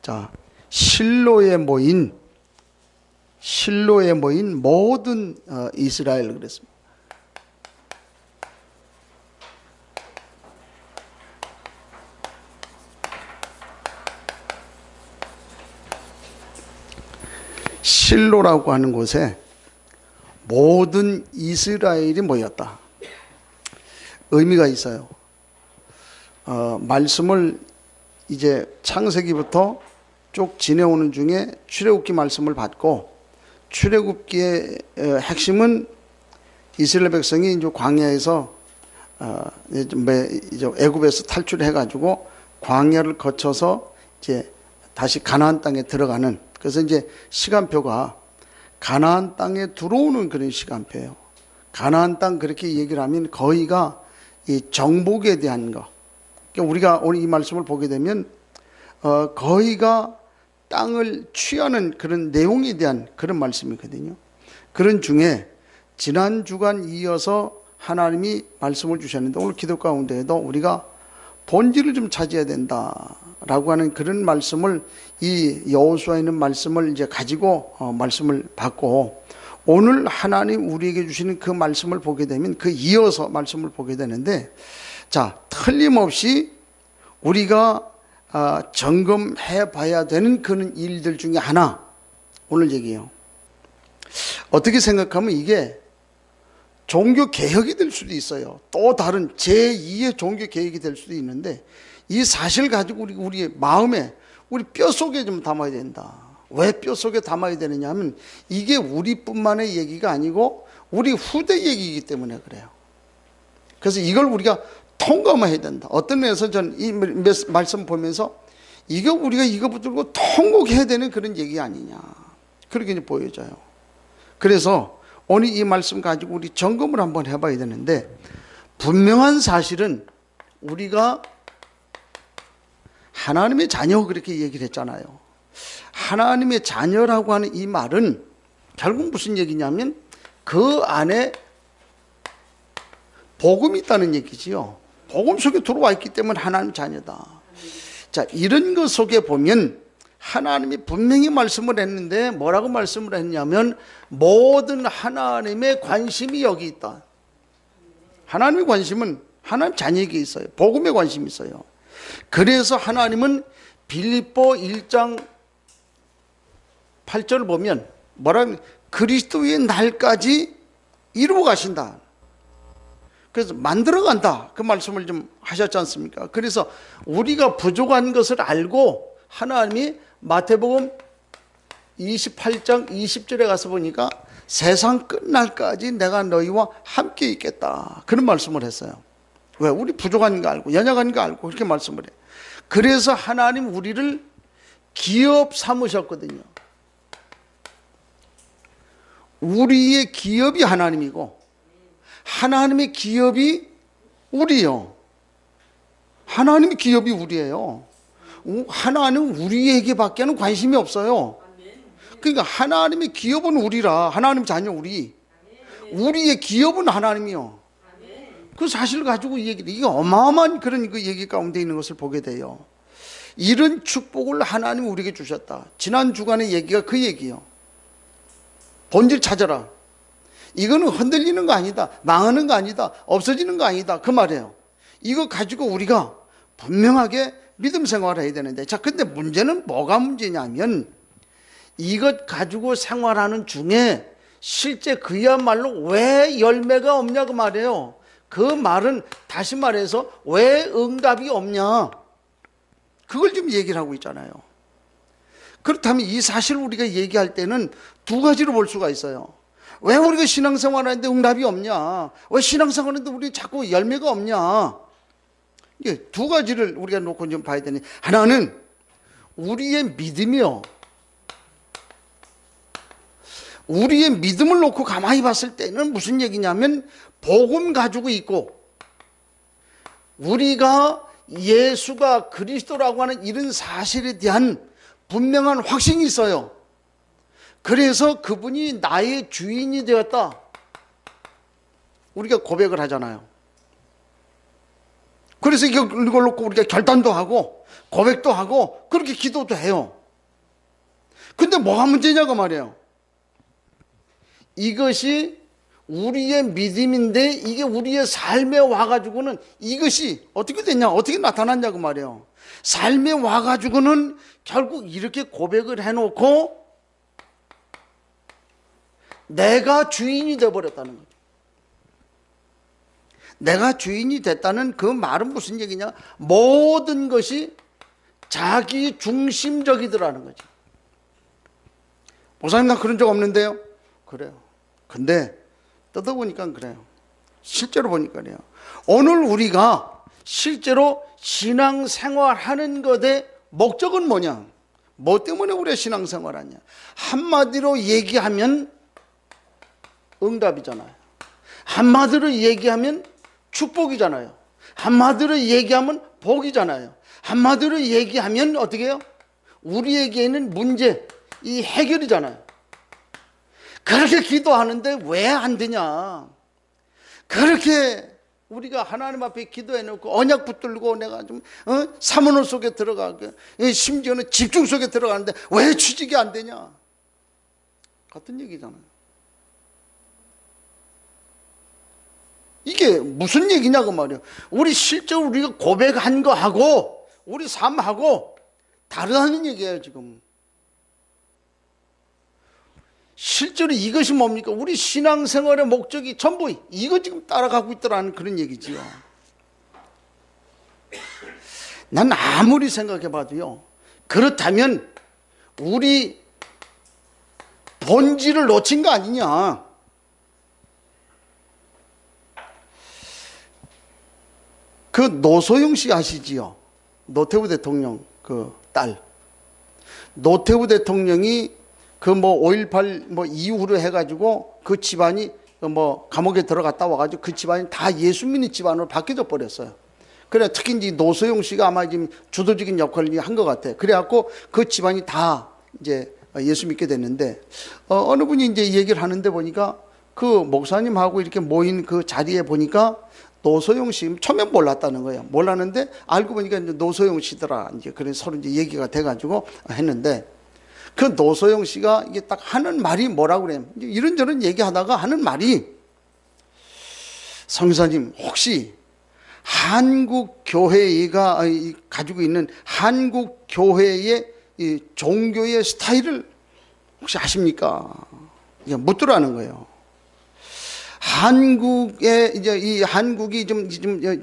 자, 실로에 모인 모든 이스라엘 그랬습니다. 실로라고 하는 곳에 모든 이스라엘이 모였다. 의미가 있어요. 말씀을 이제 창세기부터 쭉 지내오는 중에 출애굽기 말씀을 받고, 출애굽기의 핵심은 이스라엘 백성이 이제 광야에서 이제 애굽에서 탈출해가지고 광야를 거쳐서 이제 다시 가나안 땅에 들어가는, 그래서 이제 시간표가 가나안 땅에 들어오는 그런 시간표예요. 가나안 땅 그렇게 얘기를 하면 거의가 이 정복에 대한 거. 그러니까 우리가 오늘 이 말씀을 보게 되면 거의가 땅을 취하는 그런 내용에 대한 그런 말씀이거든요. 그런 중에 지난 주간 이어서 하나님이 말씀을 주셨는데, 오늘 기도 가운데에도 우리가 본질을 좀 찾아야 된다라고 하는 그런 말씀을, 이 여호수아에 있는 말씀을 이제 가지고 말씀을 받고, 오늘 하나님 우리에게 주시는 그 말씀을 보게 되면 그 이어서 말씀을 보게 되는데, 자, 틀림없이 우리가 점검해 봐야 되는 그런 일들 중에 하나, 오늘 얘기해요. 어떻게 생각하면 이게 종교 개혁이 될 수도 있어요. 또 다른 제2의 종교 개혁이 될 수도 있는데, 이 사실 가지고 우리의 마음에, 우리 뼛속에 좀 담아야 된다. 왜 뼛속에 담아야 되느냐 하면, 이게 우리뿐만의 얘기가 아니고 우리 후대 얘기이기 때문에 그래요. 그래서 이걸 우리가 통감해야 된다. 어떤 면에서 저는 이 말씀 보면서 이거 우리가 이거 붙들고 통곡해야 되는 그런 얘기 아니냐, 그렇게 보여져요. 그래서 오늘 이 말씀 가지고 우리 점검을 한번 해봐야 되는데, 분명한 사실은 우리가 하나님의 자녀 그렇게 얘기를 했잖아요. 하나님의 자녀라고 하는 이 말은 결국 무슨 얘기냐면 그 안에 복음이 있다는 얘기지요. 복음 속에 들어와 있기 때문에 하나님 자녀다. 자, 이런 것 속에 보면 하나님이 분명히 말씀을 했는데, 뭐라고 말씀을 했냐면 모든 하나님의 관심이 여기 있다. 하나님의 관심은 하나님 자녀에게 있어요. 복음에 관심이 있어요. 그래서 하나님은 빌립보 1장 8절을 보면 뭐라면 그리스도의 날까지 이루어 가신다. 그래서 만들어간다, 그 말씀을 좀 하셨지 않습니까? 그래서 우리가 부족한 것을 알고 하나님이 마태복음 28장 20절에 가서 보니까 세상 끝날까지 내가 너희와 함께 있겠다, 그런 말씀을 했어요. 왜? 우리 부족한 거 알고 연약한 거 알고 그렇게 말씀을 해. 그래서 하나님 우리를 기업 삼으셨거든요. 우리의 기업이 하나님이고 하나님의 기업이 우리요. 하나님의 기업이 우리예요. 하나님은 우리에게밖에는 관심이 없어요. 그러니까 하나님의 기업은 우리라. 하나님 자녀 우리의 기업은 하나님이요. 그 사실을 가지고 이 얘기, 이게 어마어마한 그런 그 얘기 가운데 있는 것을 보게 돼요. 이런 축복을 하나님 우리에게 주셨다. 지난 주간의 얘기가 그 얘기예요. 본질 찾아라. 이거는 흔들리는 거 아니다, 망하는 거 아니다, 없어지는 거 아니다, 그 말이에요. 이거 가지고 우리가 분명하게 믿음 생활을 해야 되는데, 자, 근데 문제는 뭐가 문제냐면 이것 가지고 생활하는 중에 실제 그야말로 왜 열매가 없냐 그 말이에요. 그 말은 다시 말해서 왜 응답이 없냐, 그걸 지금 얘기를 하고 있잖아요. 그렇다면 이 사실을 우리가 얘기할 때는 두 가지로 볼 수가 있어요. 왜 우리가 신앙생활 하는데 응답이 없냐, 왜 신앙생활 하는데 우리 자꾸 열매가 없냐. 이게 두 가지를 우리가 놓고 좀 봐야 되니, 하나는 우리의 믿음이요. 우리의 믿음을 놓고 가만히 봤을 때는 무슨 얘기냐면 복음 가지고 있고, 우리가 예수가 그리스도라고 하는 이런 사실에 대한 분명한 확신이 있어요. 그래서 그분이 나의 주인이 되었다, 우리가 고백을 하잖아요. 그래서 이걸 놓고 우리가 결단도 하고 고백도 하고 그렇게 기도도 해요. 근데 뭐가 문제냐고 말이에요. 이것이 우리의 믿음인데 이게 우리의 삶에 와가지고는 이것이 어떻게 됐냐, 어떻게 나타났냐고 말이에요. 삶에 와가지고는 결국 이렇게 고백을 해놓고 내가 주인이 되어버렸다는 거죠. 내가 주인이 됐다는 그 말은 무슨 얘기냐? 모든 것이 자기 중심적이더라는 거지. 목사님, 나 그런 적 없는데요? 그래요. 근데 뜯어보니까 그래요. 실제로 보니까 그래요. 오늘 우리가 실제로 신앙생활 하는 것의 목적은 뭐냐? 뭐 때문에 우리가 신앙생활 하냐? 한마디로 얘기하면 응답이잖아요. 한마디로 얘기하면 축복이잖아요. 한마디로 얘기하면 복이잖아요. 한마디로 얘기하면 어떻게 해요? 우리에게 있는 문제, 이 해결이잖아요. 그렇게 기도하는데 왜 안 되냐? 그렇게 우리가 하나님 앞에 기도해놓고 언약 붙들고 내가 좀 사모노 속에 들어가고 심지어는 집중 속에 들어가는데 왜 취직이 안 되냐? 같은 얘기잖아요. 이게 무슨 얘기냐고 말이에요. 우리 실제로 우리가 고백한 거하고 우리 삶하고 다르다는 얘기예요 지금. 실제로 이것이 뭡니까? 우리 신앙생활의 목적이 전부 이거 지금 따라가고 있더라는 그런 얘기지요. 난 아무리 생각해봐도요, 그렇다면 우리 본질을 놓친 거 아니냐. 그 노소영 씨 아시지요? 노태우 대통령 그 딸. 노태우 대통령이 그 뭐 5.18 뭐 이후로 해가지고 그 집안이 뭐 감옥에 들어갔다 와가지고 그 집안이 다 예수 믿는 집안으로 바뀌어 버렸어요. 그래 특히 이제 노소영 씨가 아마 지금 주도적인 역할을 한 것 같아요. 그래갖고 그 집안이 다 이제 예수 믿게 됐는데 어느 분이 이제 얘기를 하는데 보니까 그 목사님하고 이렇게 모인 그 자리에 보니까 노소영 씨 처음엔 몰랐다는 거예요. 몰랐는데 알고 보니까 이제 노소영 씨더라. 이제 그래서 서로 이제 얘기가 돼가지고 했는데 그 노소영 씨가 이게 딱 하는 말이 뭐라고 그래요? 이런저런 얘기하다가 하는 말이 성사님 혹시 한국 교회가 가지고 있는 한국 교회의 이 종교의 스타일을 혹시 아십니까? 묻더라는 거예요. 한국에 이제 이 한국이 좀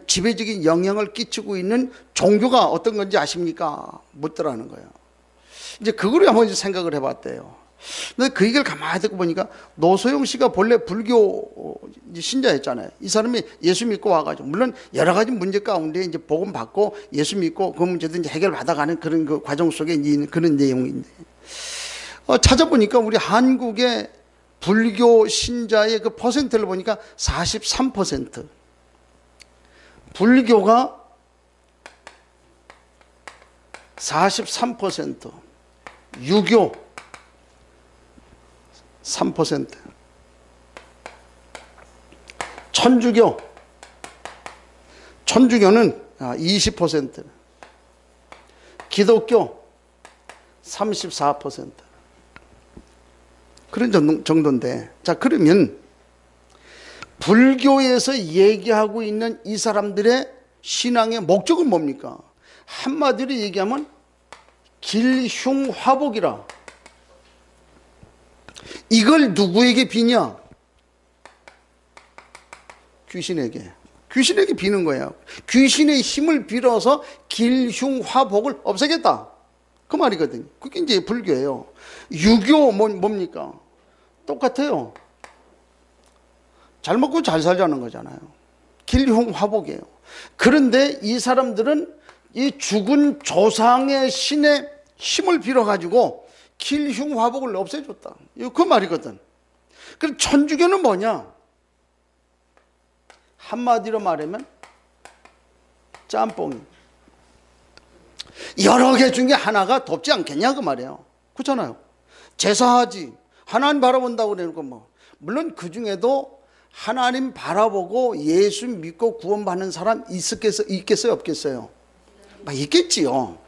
지배적인 영향을 끼치고 있는 종교가 어떤 건지 아십니까? 묻더라는 거예요. 이제 그거를 한번 생각을 해봤대요. 근데 그 얘기를 가만히 듣고 보니까 노소영 씨가 본래 불교 신자였잖아요. 이 사람이 예수 믿고 와가지고 물론 여러 가지 문제 가운데 이제 복음 받고 예수 믿고 그 문제도 이제 해결 받아가는 그런 그 과정 속에 있는 그런 내용인데 찾아보니까 우리 한국의 불교 신자의 그 퍼센트를 보니까 43%. 불교가 43%, 유교 3%, 천주교는 20%, 기독교 34%. 그런 정도인데, 자, 그러면 불교에서 얘기하고 있는 이 사람들의 신앙의 목적은 뭡니까? 한마디로 얘기하면 길흉화복이라. 이걸 누구에게 비냐? 귀신에게. 귀신에게 비는 거예요. 귀신의 힘을 빌어서 길흉화복을 없애겠다. 그 말이거든요. 그게 이제 불교예요. 유교 뭡니까? 똑같아요. 잘 먹고 잘 살자는 거잖아요. 길흉화복이에요. 그런데 이 사람들은 이 죽은 조상의 신의 힘을 빌어가지고 길흉화복을 없애줬다. 그 말이거든. 그럼 천주교는 뭐냐? 한마디로 말하면 짬뽕이. 여러 개 중에 하나가 덥지 않겠냐 그 말이에요. 그렇잖아요. 제사하지. 하나님 바라본다고 그러니까 뭐 물론 그 중에도 하나님 바라보고 예수 믿고 구원받는 사람 있겠어요 없겠어요? 있겠지요.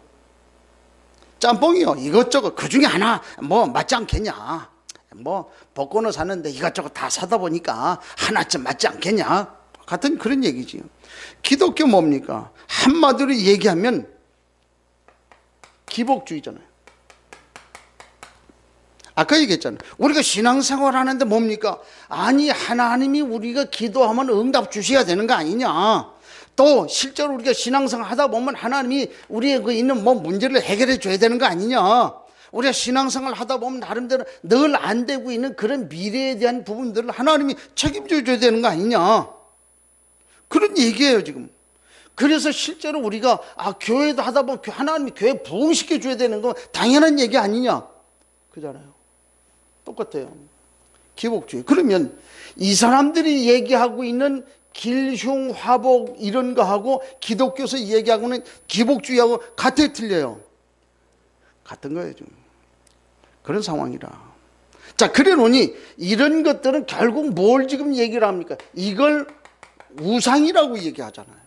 짬뽕이요 이것저것 그 중에 하나 뭐 맞지 않겠냐, 뭐 복권을 샀는데 이것저것 다 사다 보니까 하나쯤 맞지 않겠냐 같은 그런 얘기지요. 기독교 뭡니까? 한마디로 얘기하면 기복주의잖아요. 아까 얘기했잖아요. 우리가 신앙생활 하는데 뭡니까? 아니 하나님이 우리가 기도하면 응답 주셔야 되는 거 아니냐, 또 실제로 우리가 신앙생활 하다 보면 하나님이 우리의 그 있는 뭐 문제를 해결해 줘야 되는 거 아니냐, 우리가 신앙생활 하다 보면 나름대로 늘 안 되고 있는 그런 미래에 대한 부분들을 하나님이 책임져 줘야 되는 거 아니냐, 그런 얘기예요 지금. 그래서 실제로 우리가 교회도 하다 보면 하나님이 교회 부흥시켜 줘야 되는 건 당연한 얘기 아니냐 그잖아요. 똑같아요. 기복주의. 그러면 이 사람들이 얘기하고 있는 길흉, 화복 이런 거하고 기독교에서 얘기하고는 기복주의하고 같아 틀려요? 같은 거예요 지금. 그런 상황이라. 자, 그래 놓으니 이런 것들은 결국 뭘 지금 얘기를 합니까? 이걸 우상이라고 얘기하잖아요.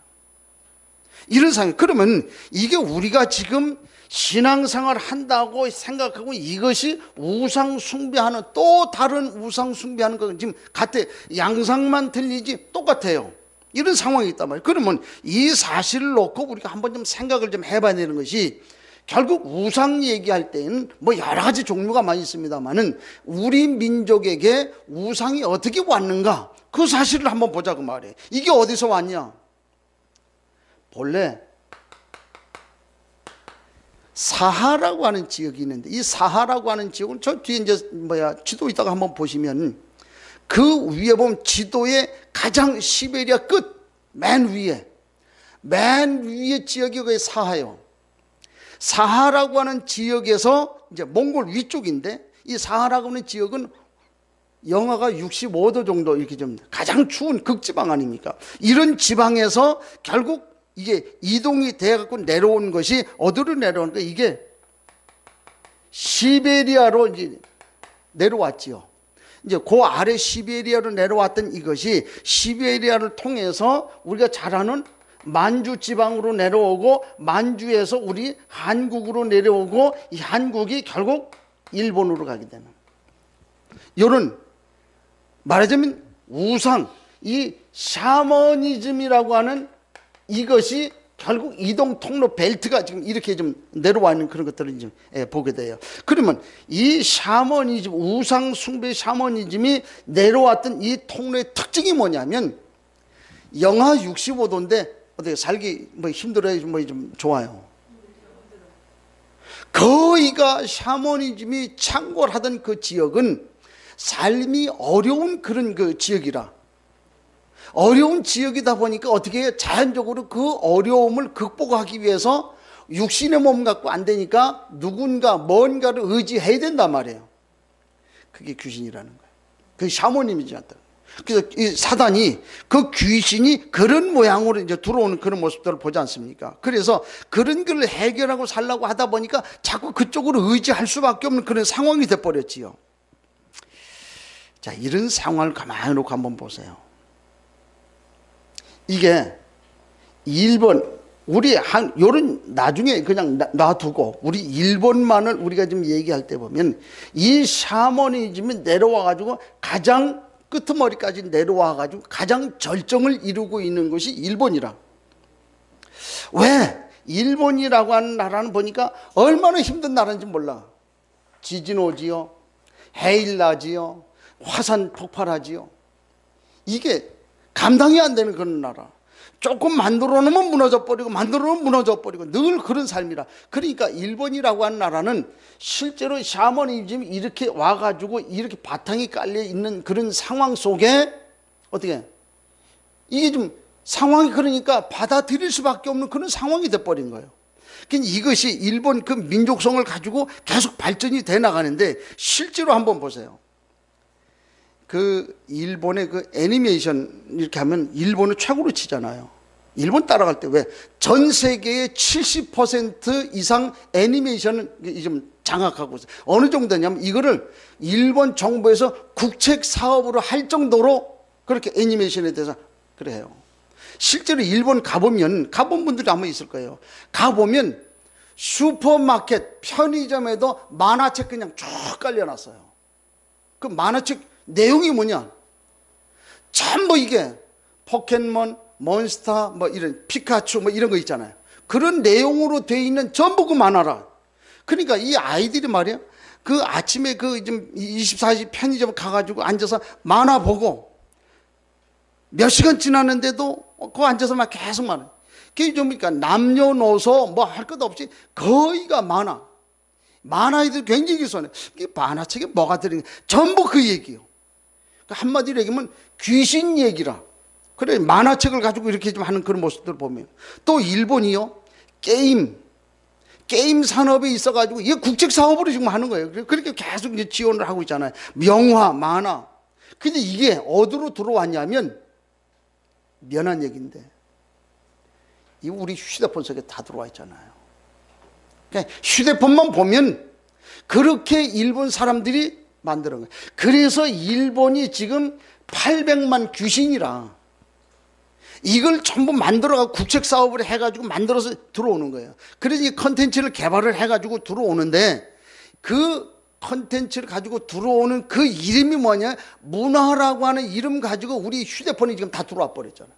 이런 상황. 그러면 이게 우리가 지금 신앙생활 한다고 생각하고 이것이 우상 숭배하는 또 다른 우상 숭배하는 거 지금 같아. 양상만 틀리지 똑같아요. 이런 상황이 있단 말이에요. 그러면 이 사실을 놓고 우리가 한번 좀 생각을 좀 해봐야 되는 것이, 결국 우상 얘기할 때는 뭐 여러 가지 종류가 많이 있습니다만은 우리 민족에게 우상이 어떻게 왔는가 그 사실을 한번 보자고 말이에요. 이게 어디서 왔냐? 본래 사하라고 하는 지역이 있는데, 이 사하라고 하는 지역은 저 뒤에 이제 지도 있다가 한번 보시면 그 위에 보면 지도의 가장 시베리아 끝 맨 위에 지역이 거의 사하예요. 사하라고 하는 지역에서 이제 몽골 위쪽인데, 이 사하라고 하는 지역은 영하가 65도 정도 이렇게 좀 가장 추운 극지방 아닙니까? 이런 지방에서 결국 이게 이동이 돼갖고 내려온 것이 어디로 내려오는 거? 이게 시베리아로 이제 내려왔지요. 이제 그 아래 시베리아로 내려왔던 이것이 시베리아를 통해서 우리가 잘 아는 만주 지방으로 내려오고, 만주에서 우리 한국으로 내려오고, 이 한국이 결국 일본으로 가게 되는, 이런 말하자면 우상, 이 샤머니즘이라고 하는 이것이 결국 이동 통로 벨트가 지금 이렇게 좀 내려와 있는 그런 것들을 좀 보게 돼요. 그러면 이 샤머니즘, 우상 숭배 샤머니즘이 내려왔던 이 통로의 특징이 뭐냐면, 영하 65도인데 어떻게 살기 뭐 힘들어요? 뭐 좀 좋아요? 거의가 샤머니즘이 창궐하던 그 지역은 삶이 어려운 그런 그 지역이라, 어려운 지역이다 보니까 어떻게 해요? 자연적으로 그 어려움을 극복하기 위해서 육신의 몸 갖고 안 되니까 누군가 뭔가를 의지해야 된단 말이에요. 그게 귀신이라는 거예요. 그게 샤머니즘이지 않다. 그래서 이 사단이 그 귀신이 그런 모양으로 이제 들어오는 그런 모습들을 보지 않습니까? 그래서 그런 걸 해결하고 살려고 하다 보니까 자꾸 그쪽으로 의지할 수밖에 없는 그런 상황이 돼버렸지요. 자, 이런 상황을 가만히 놓고 한번 보세요. 이게 일본, 우리 요런 나중에 그냥 놔두고 우리 일본만을 우리가 좀 얘기할 때 보면 이 샤머니즘이 내려와가지고 가장 끄트머리까지 내려와가지고 가장 절정을 이루고 있는 것이 일본이라. 왜? 일본이라고 하는 나라는 보니까 얼마나 힘든 나라인지 몰라. 지진 오지요, 해일 나지요, 화산 폭발하지요. 이게 감당이 안 되는 그런 나라. 조금 만들어 놓으면 무너져 버리고, 만들어 놓으면 무너져 버리고, 늘 그런 삶이라. 그러니까 일본이라고 하는 나라는 실제로 샤머니즘이 이렇게 와가지고 이렇게 바탕이 깔려 있는 그런 상황 속에 어떻게 이게 좀 상황이, 그러니까 받아들일 수밖에 없는 그런 상황이 돼버린 거예요. 그러니까 이것이 일본 그 민족성을 가지고 계속 발전이 돼 나가는데, 실제로 한번 보세요. 그 일본의 그 애니메이션 이렇게 하면 일본을 최고로 치잖아요. 일본 따라갈 때 왜? 전 세계의 70% 이상 애니메이션을 좀 장악하고 있어요. 어느 정도냐면 이거를 일본 정부에서 국책 사업으로 할 정도로 그렇게 애니메이션에 대해서 그래요. 실제로 일본 가본 분들이 아마 있을 거예요. 가보면 슈퍼마켓, 편의점에도 만화책 그냥 쭉 깔려놨어요. 그 만화책 내용이 뭐냐? 전부 이게 포켓몬, 몬스터, 뭐 이런 피카츄 뭐 이런 거 있잖아요. 그런 내용으로 돼 있는 전부 그 만화라. 그러니까 이 아이들이 말이에요. 그 아침에 그 좀 24시 편의점 가가지고 앉아서 만화 보고 몇 시간 지났는데도 그 앉아서 막 계속 만화. 그게 좀 그러니까 남녀노소 뭐 할 것 없이 거의가 만화애들 굉장히 기소하네. 만화책에 뭐가 들어있는 전부 그 얘기요. 한마디로 얘기하면 귀신 얘기라. 그래 만화책을 가지고 이렇게 좀 하는 그런 모습들을 보면 또 일본이요 게임 산업에 있어가지고 이게 국책 사업으로 지금 하는 거예요. 그렇게 계속 이제 지원을 하고 있잖아요. 명화, 만화. 근데 이게 어디로 들어왔냐면 미안한 얘기인데 이 우리 휴대폰 속에 다 들어와 있잖아요. 그러니까 휴대폰만 보면 그렇게 일본 사람들이 만드는 거예요. 그래서 일본이 지금 800만 귀신이라 이걸 전부 만들어가지고 국책 사업을 해가지고 만들어서 들어오는 거예요. 그래서 이 컨텐츠를 개발을 해가지고 들어오는데 그 컨텐츠를 가지고 들어오는 그 이름이 뭐냐? 문화라고 하는 이름 가지고 우리 휴대폰이 지금 다 들어와 버렸잖아요.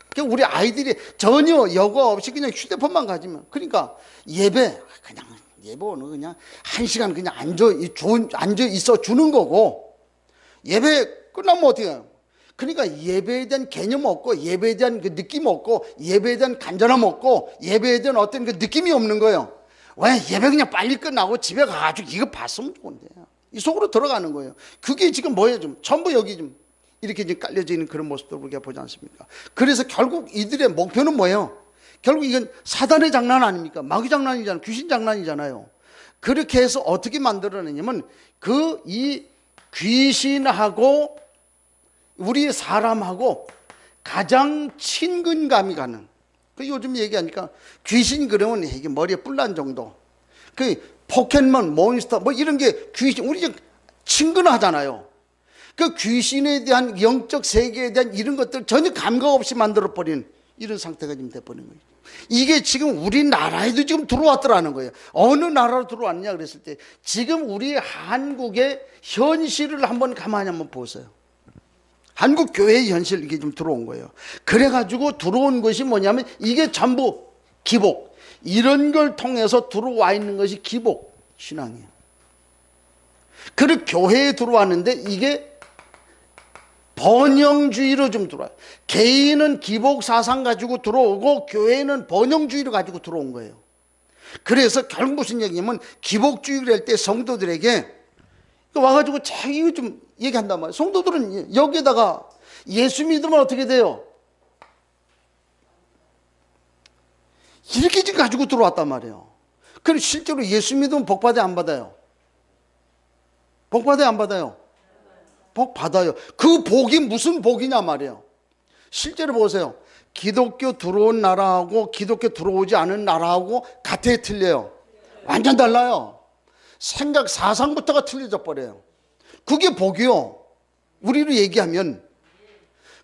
그러니까 우리 아이들이 전혀 여과 없이 그냥 휴대폰만 가지면 그러니까 예배는 그냥 1시간 그냥 앉아 있어 주는 거고 예배 끝나면 어떻게 해요? 그러니까 예배에 대한 개념 없고 예배에 대한 그 느낌 없고 예배에 대한 간절함 없고 예배에 대한 어떤 그 느낌이 없는 거예요. 왜? 예배 그냥 빨리 끝나고 집에 가가지고 이거 봤으면 좋은데 이 속으로 들어가는 거예요. 그게 지금 뭐예요? 좀 전부 여기 좀 이렇게 지금 깔려져 있는 그런 모습들을 우리가 보지 않습니까? 그래서 결국 이들의 목표는 뭐예요? 결국 이건 사단의 장난 아닙니까? 마귀 장난이잖아요. 귀신 장난이잖아요. 그렇게 해서 어떻게 만들어내냐면 이 귀신하고 우리 사람하고 가장 친근감이 가는 요즘 얘기하니까 귀신 그러면 이게 머리에 뿔난 정도 그 포켓몬 몬스터 뭐 이런 게 귀신 우리 친근하잖아요. 그 귀신에 대한 영적 세계에 대한 이런 것들 전혀 감각 없이 만들어버린 이런 상태가 지금 돼버린 거예요. 이게 지금 우리나라에도 지금 들어왔더라는 거예요. 어느 나라로 들어왔냐 그랬을 때 지금 우리 한국의 현실을 한번 가만히 한번 보세요. 한국 교회의 현실 이게 좀 들어온 거예요. 그래가지고 들어온 것이 뭐냐면 이게 전부 기복 이런 걸 통해서 들어와 있는 것이 기복 신앙이에요. 그리고 교회에 들어왔는데 이게 번영주의로 좀 들어와요. 개인은 기복 사상 가지고 들어오고 교회는 번영주의를 가지고 들어온 거예요. 그래서 결국 무슨 얘기냐면 기복주의를 할 때 성도들에게 와가지고 자기 좀 얘기한단 말이에요. 성도들은 여기에다가 예수 믿으면 어떻게 돼요? 이렇게 지금 가지고 들어왔단 말이에요. 그럼 실제로 예수 믿으면 복 받아요, 안 받아요? 복 받아요, 안 받아요? 복 받아요. 그 복이 무슨 복이냐 말이에요. 실제로 보세요. 기독교 들어온 나라하고 기독교 들어오지 않은 나라하고 같아요, 틀려요? 완전 달라요. 생각 사상부터가 틀려져 버려요. 그게 복이요. 우리로 얘기하면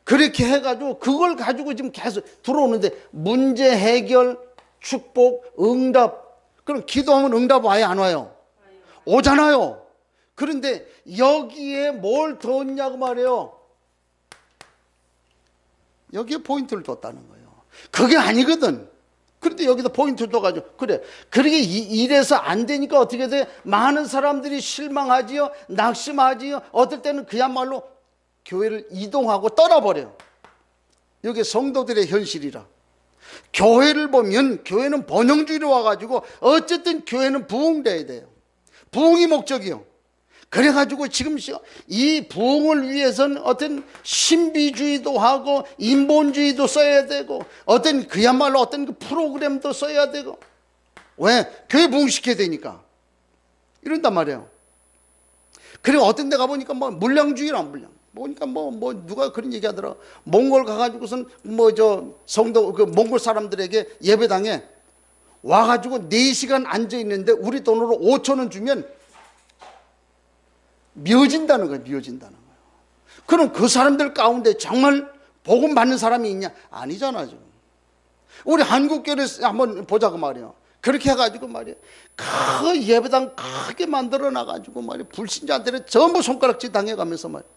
그렇게 해가지고 그걸 가지고 지금 계속 들어오는데 문제 해결, 축복, 응답 그럼 기도하면 응답 와요, 안 와요? 오잖아요. 그런데 여기에 뭘 뒀냐고 말이에요. 여기에 포인트를 뒀다는 거예요. 그게 아니거든. 그런데 여기다 포인트를 둬가지고 그래 그렇게 이래서 안 되니까 어떻게 돼? 많은 사람들이 실망하지요, 낙심하지요. 어떨 때는 그야말로 교회를 이동하고 떠나버려요. 이게 성도들의 현실이라. 교회를 보면 교회는 번영주의로 와가지고 어쨌든 교회는 부흥돼야 돼요. 부흥이 목적이요. 그래가지고 지금 이 부흥을 위해서는 어떤 신비주의도 하고 인본주의도 써야 되고 어떤 그야말로 어떤 그 프로그램도 써야 되고 왜? 교회 부흥시켜야 되니까 이런단 말이에요. 그리고 어떤 데 가보니까 뭐 물량주의란 물량 보니까 뭐 누가 그런 얘기 하더라. 몽골 가가지고선 성도 그 몽골 사람들에게 예배당에 와가지고 4시간 앉아있는데 우리 돈으로 5,000원 주면 미워진다는 거예요. 미워진다는 거예요. 그럼 그 사람들 가운데 정말 복음 받는 사람이 있냐? 아니잖아 지금. 우리 한국교회 한번 보자고 말이야. 그렇게 해가지고 말이야, 그 예배당 크게 만들어 놔가지고 말이야, 불신자들은 전부 손가락질 당해가면서 말이야.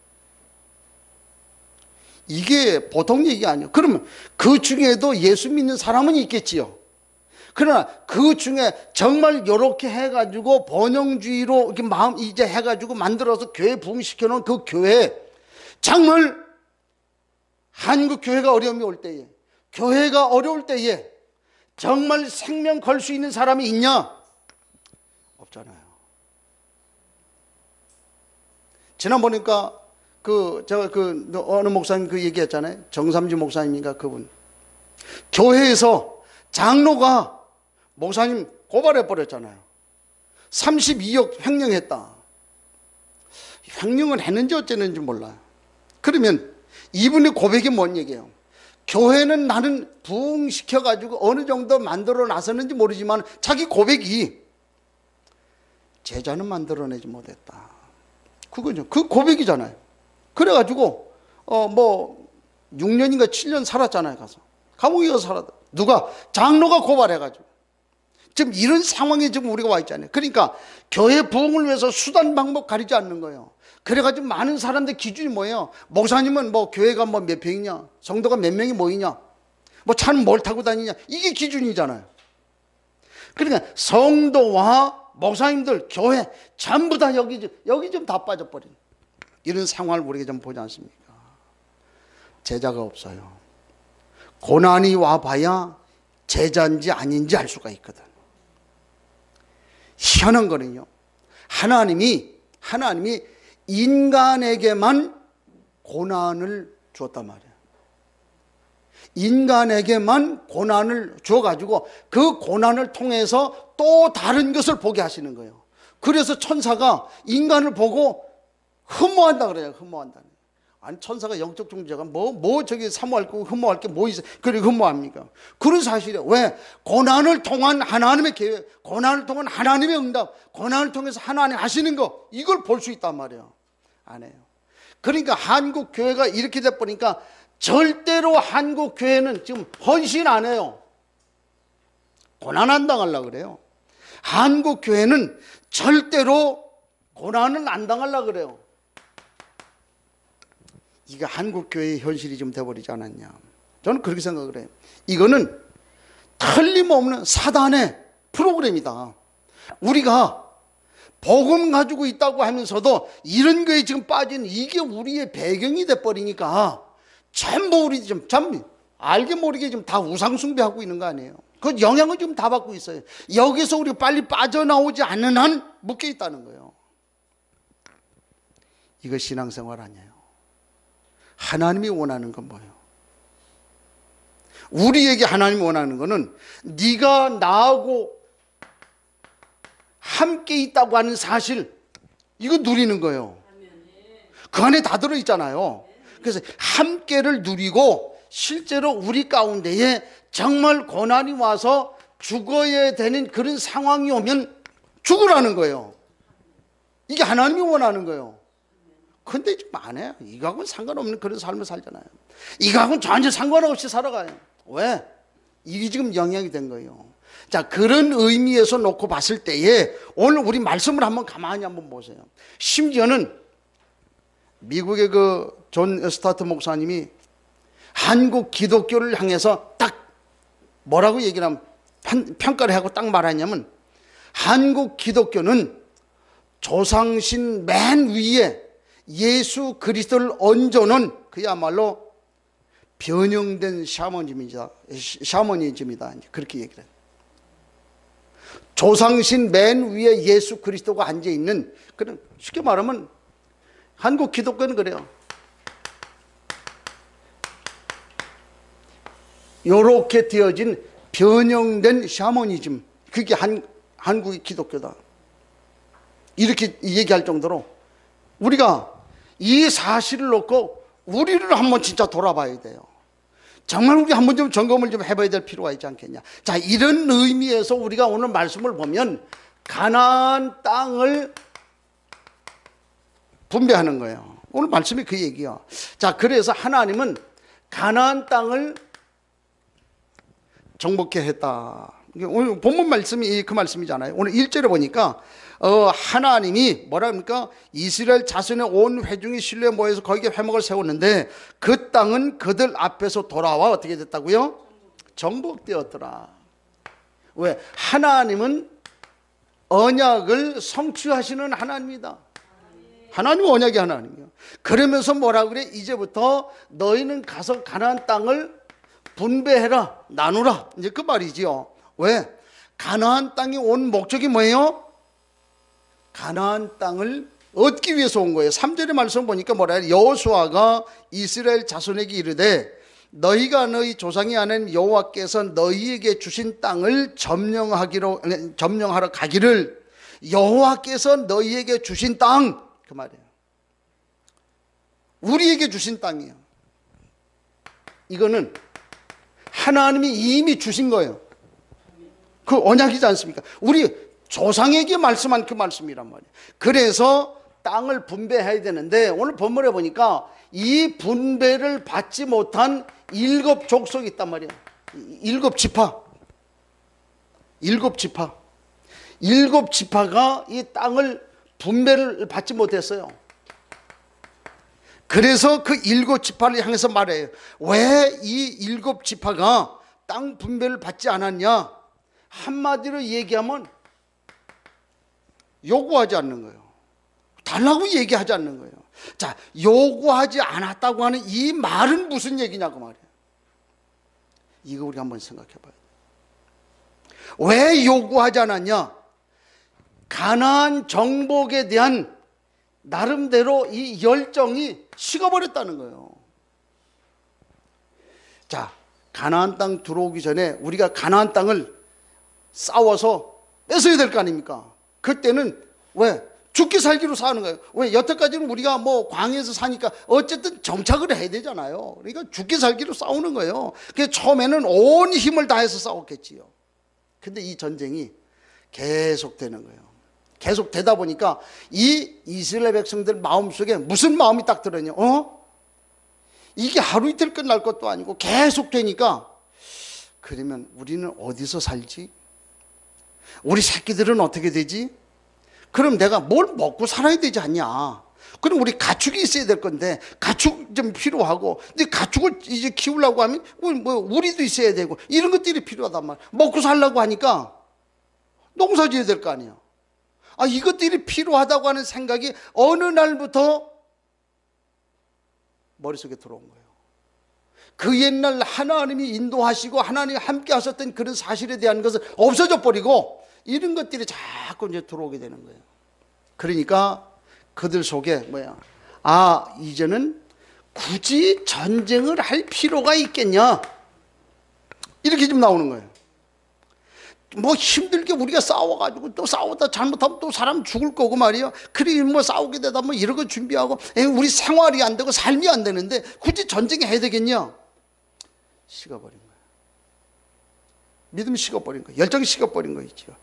이게 보통 얘기 아니에요. 그러면 그 중에도 예수 믿는 사람은 있겠지요. 그러나 그 중에 정말 이렇게 해가지고 번영주의로 이렇게 마음 이제 해가지고 만들어서 교회 부흥시켜 놓은 그 교회, 정말 한국 교회가 어려움이 올 때에, 교회가 어려울 때에 정말 생명 걸 수 있는 사람이 있냐? 없잖아요. 지난 보니까 어느 목사님 그 얘기했잖아요. 정삼주 목사님인가 그분. 교회에서 장로가 목사님 고발해 버렸잖아요. 32억 횡령했다. 횡령은 했는지 어쨌는지 몰라요. 그러면 이분의 고백이 뭔 얘기예요? 교회는 나는 부흥시켜가지고 어느 정도 만들어 놨었는지 모르지만 자기 고백이 제자는 만들어내지 못했다. 그거죠. 그 고백이잖아요. 그래가지고 6년인가 7년 살았잖아요. 가서 감옥에 가서 살았다. 누가? 장로가 고발해가지고. 지금 이런 상황에 지금 우리가 와 있잖아요. 그러니까 교회 부흥을 위해서 수단 방법 가리지 않는 거예요. 그래가지고 많은 사람들 기준이 뭐예요? 목사님은 교회가 몇 평이냐? 성도가 몇 명이 모이냐? 차는 뭘 타고 다니냐? 이게 기준이잖아요. 그러니까 성도와 목사님들, 교회 전부 다 여기 좀 다 빠져버린 이런 상황을 우리가 좀 보지 않습니까? 제자가 없어요. 고난이 와봐야 제자인지 아닌지 알 수가 있거든. 희한한 거는요, 하나님이 인간에게만 고난을 주었단 말이에요. 인간에게만 고난을 주어가지고 그 고난을 통해서 또 다른 것을 보게 하시는 거예요. 그래서 천사가 인간을 보고 흠모한다 그래요. 흠모한다. 아니, 천사가 영적 존재가 저기 사모할 거 흠모할 게 뭐 있어? 그래 흠모합니까? 그런 사실이에요. 왜? 고난을 통한 하나님의 계획, 고난을 통한 하나님의 응답, 고난을 통해서 하나님 하시는 거, 이걸 볼 수 있단 말이에요. 안 해요. 그러니까 한국 교회가 이렇게 돼 버리니까 절대로 한국 교회는 지금 헌신 안 해요. 고난 안 당하려고 그래요. 한국 교회는 절대로 고난을 안 당하려고 그래요. 이게 한국 교회의 현실이 좀 돼버리지 않았냐. 저는 그렇게 생각을 해요. 이거는 틀림없는 사단의 프로그램이다. 우리가 복음 가지고 있다고 하면서도 이런 거에 지금 빠진 이게 우리의 배경이 돼버리니까 전부 우리 참 알게 모르게 좀 다 우상숭배하고 있는 거 아니에요. 그 영향을 좀 다 받고 있어요. 여기서 우리가 빨리 빠져나오지 않는 한 묶여 있다는 거예요. 이거 신앙생활 아니에요. 하나님이 원하는 건 뭐예요? 우리에게 하나님이 원하는 거는 네가 나하고 함께 있다고 하는 사실, 이거 누리는 거예요. 그 안에 다 들어있잖아요. 그래서 함께를 누리고 실제로 우리 가운데에 정말 고난이 와서 죽어야 되는 그런 상황이 오면 죽으라는 거예요. 이게 하나님이 원하는 거예요. 근데 좀 안 해요. 이거하고는 상관없는 그런 삶을 살잖아요. 이거하고는 전혀 상관없이 살아가요. 왜? 이게 지금 영향이 된 거예요. 자, 그런 의미에서 놓고 봤을 때에 오늘 우리 말씀을 가만히 한번 보세요. 심지어는 미국의 존 스타트 목사님이 한국 기독교를 향해서 딱 뭐라고 얘기를 하면 평가를 하고 딱 말하냐면, 한국 기독교는 조상신 맨 위에 예수 그리스도를 얹어놓은 그야말로 변형된 샤머니즘이다. 그렇게 얘기를 해요. 조상신 맨 위에 예수 그리스도가 앉아있는, 그런, 쉽게 말하면 한국 기독교는 그래요. 요렇게 되어진 변형된 샤머니즘, 그게 한국의 기독교다. 이렇게 얘기할 정도로 우리가 이 사실을 놓고 우리를 한번 진짜 돌아봐야 돼요. 정말 우리 한번 좀 점검을 좀 해봐야 될 필요가 있지 않겠냐. 자, 이런 의미에서 우리가 오늘 말씀을 보면 가나안 땅을 분배하는 거예요. 오늘 말씀이 그 얘기야. 자, 그래서 하나님은 가나안 땅을 정복케 했다. 오늘 본문 말씀이 그 말씀이잖아요. 오늘 1절에 보니까 하나님이 뭐라 합니까? 이스라엘 자손의 온 회중이 실로에 모여서 거기에 회막을 세웠는데 그 땅은 그들 앞에서 돌아와 어떻게 됐다고요? 정복되었더라. 왜? 하나님은 언약을 성취하시는 하나님이다. 하나님은 언약의 하나님이에요. 그러면서 뭐라 그래? 이제부터 너희는 가서 가나안 땅을 분배해라, 나누라. 이제 그 말이지요. 왜? 가나안 땅에 온 목적이 뭐예요? 가나안 땅을 얻기 위해서 온 거예요. 3절의 말씀 보니까 뭐라 해요? 여호수아가 이스라엘 자손에게 이르되 너희가 너희 조상이 하는 여호와께서 너희에게 주신 땅을 점령하러 가기를 여호와께서 너희에게 주신 땅, 그 말이에요. 우리에게 주신 땅이에요. 이거는 하나님이 이미 주신 거예요. 그 언약이지 않습니까? 우리 조상에게 말씀한 그 말씀이란 말이에요. 그래서 땅을 분배해야 되는데 오늘 본문에 보니까 이 분배를 받지 못한 7 족속이 있단 말이에요. 7 지파. 7 지파. 7 지파가 이 땅을 분배를 받지 못했어요. 그래서 그 7 지파를 향해서 말해요. 왜 이 7 지파가 땅 분배를 받지 않았냐? 한마디로 얘기하면 요구하지 않는 거예요. 달라고 얘기하지 않는 거예요. 자, 요구하지 않았다고 하는 이 말은 무슨 얘기냐고 말이에요. 이거 우리가 한번 생각해 봐요. 왜 요구하지 않았냐? 가나안 정복에 대한 나름대로 이 열정이 식어버렸다는 거예요. 자, 가나안 땅 들어오기 전에 우리가 가나안 땅을 싸워서 뺏어야 될 거 아닙니까? 그때는 왜? 죽기 살기로 사는 거예요. 왜? 여태까지는 우리가 뭐 광야에서 사니까 어쨌든 정착을 해야 되잖아요. 그러니까 죽기 살기로 싸우는 거예요. 그래서 처음에는 온 힘을 다해서 싸웠겠지요. 근데 이 전쟁이 계속되는 거예요. 계속 되다 보니까 이 이스라엘 백성들 마음속에 무슨 마음이 딱 들었냐? 이게 하루 이틀 끝날 것도 아니고 계속 되니까 그러면 우리는 어디서 살지? 우리 새끼들은 어떻게 되지? 그럼 내가 뭘 먹고 살아야 되지 않냐? 그럼 우리 가축이 있어야 될 건데 가축 좀 필요하고, 근데 가축을 이제 키우려고 하면 뭐 우리도 있어야 되고 이런 것들이 필요하단 말이야. 먹고 살려고 하니까 농사 지어야 될 거 아니야. 이것들이 필요하다고 하는 생각이 어느 날부터 머릿속에 들어온 거예요. 그 옛날 하나님이 인도하시고 하나님이 함께 하셨던 그런 사실에 대한 것은 없어져 버리고 이런 것들이 자꾸 이제 들어오게 되는 거예요. 그러니까 그들 속에 이제는 굳이 전쟁을 할 필요가 있겠냐? 이렇게 좀 나오는 거예요. 뭐 힘들게 우리가 싸워가지고 또 싸우다 잘못하면 또 사람 죽을 거고 말이야. 그래 뭐 싸우게 되다 뭐 이런 거 준비하고 우리 생활이 안 되고 삶이 안 되는데 굳이 전쟁해야 되겠냐? 식어버린 거예요. 믿음이 식어버린 거예요. 열정이 식어버린 거있죠.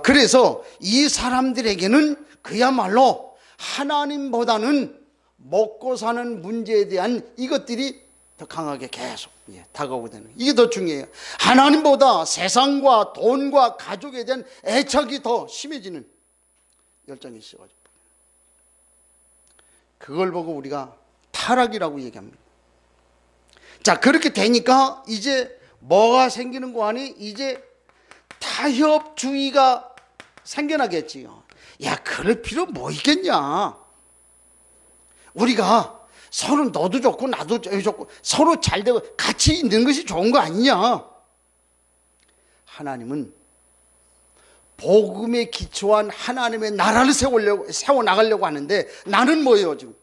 그래서 이 사람들에게는 그야말로 하나님보다는 먹고 사는 문제에 대한 이것들이 더 강하게 계속 다가오게 되는, 이게 더 중요해요. 하나님보다 세상과 돈과 가족에 대한 애착이 더 심해지는 열정이 있어가지고 그걸 보고 우리가 타락이라고 얘기합니다. 자, 그렇게 되니까 이제 뭐가 생기는 거 아니? 이제 타협주의가 생겨나겠지요. 야, 그럴 필요 뭐 있겠냐? 우리가 서로 너도 좋고 나도 좋고 서로 잘 되고 같이 있는 것이 좋은 거 아니냐? 하나님은 복음에 기초한 하나님의 나라를 세워나가려고 하는데 나는 뭐예요 지금?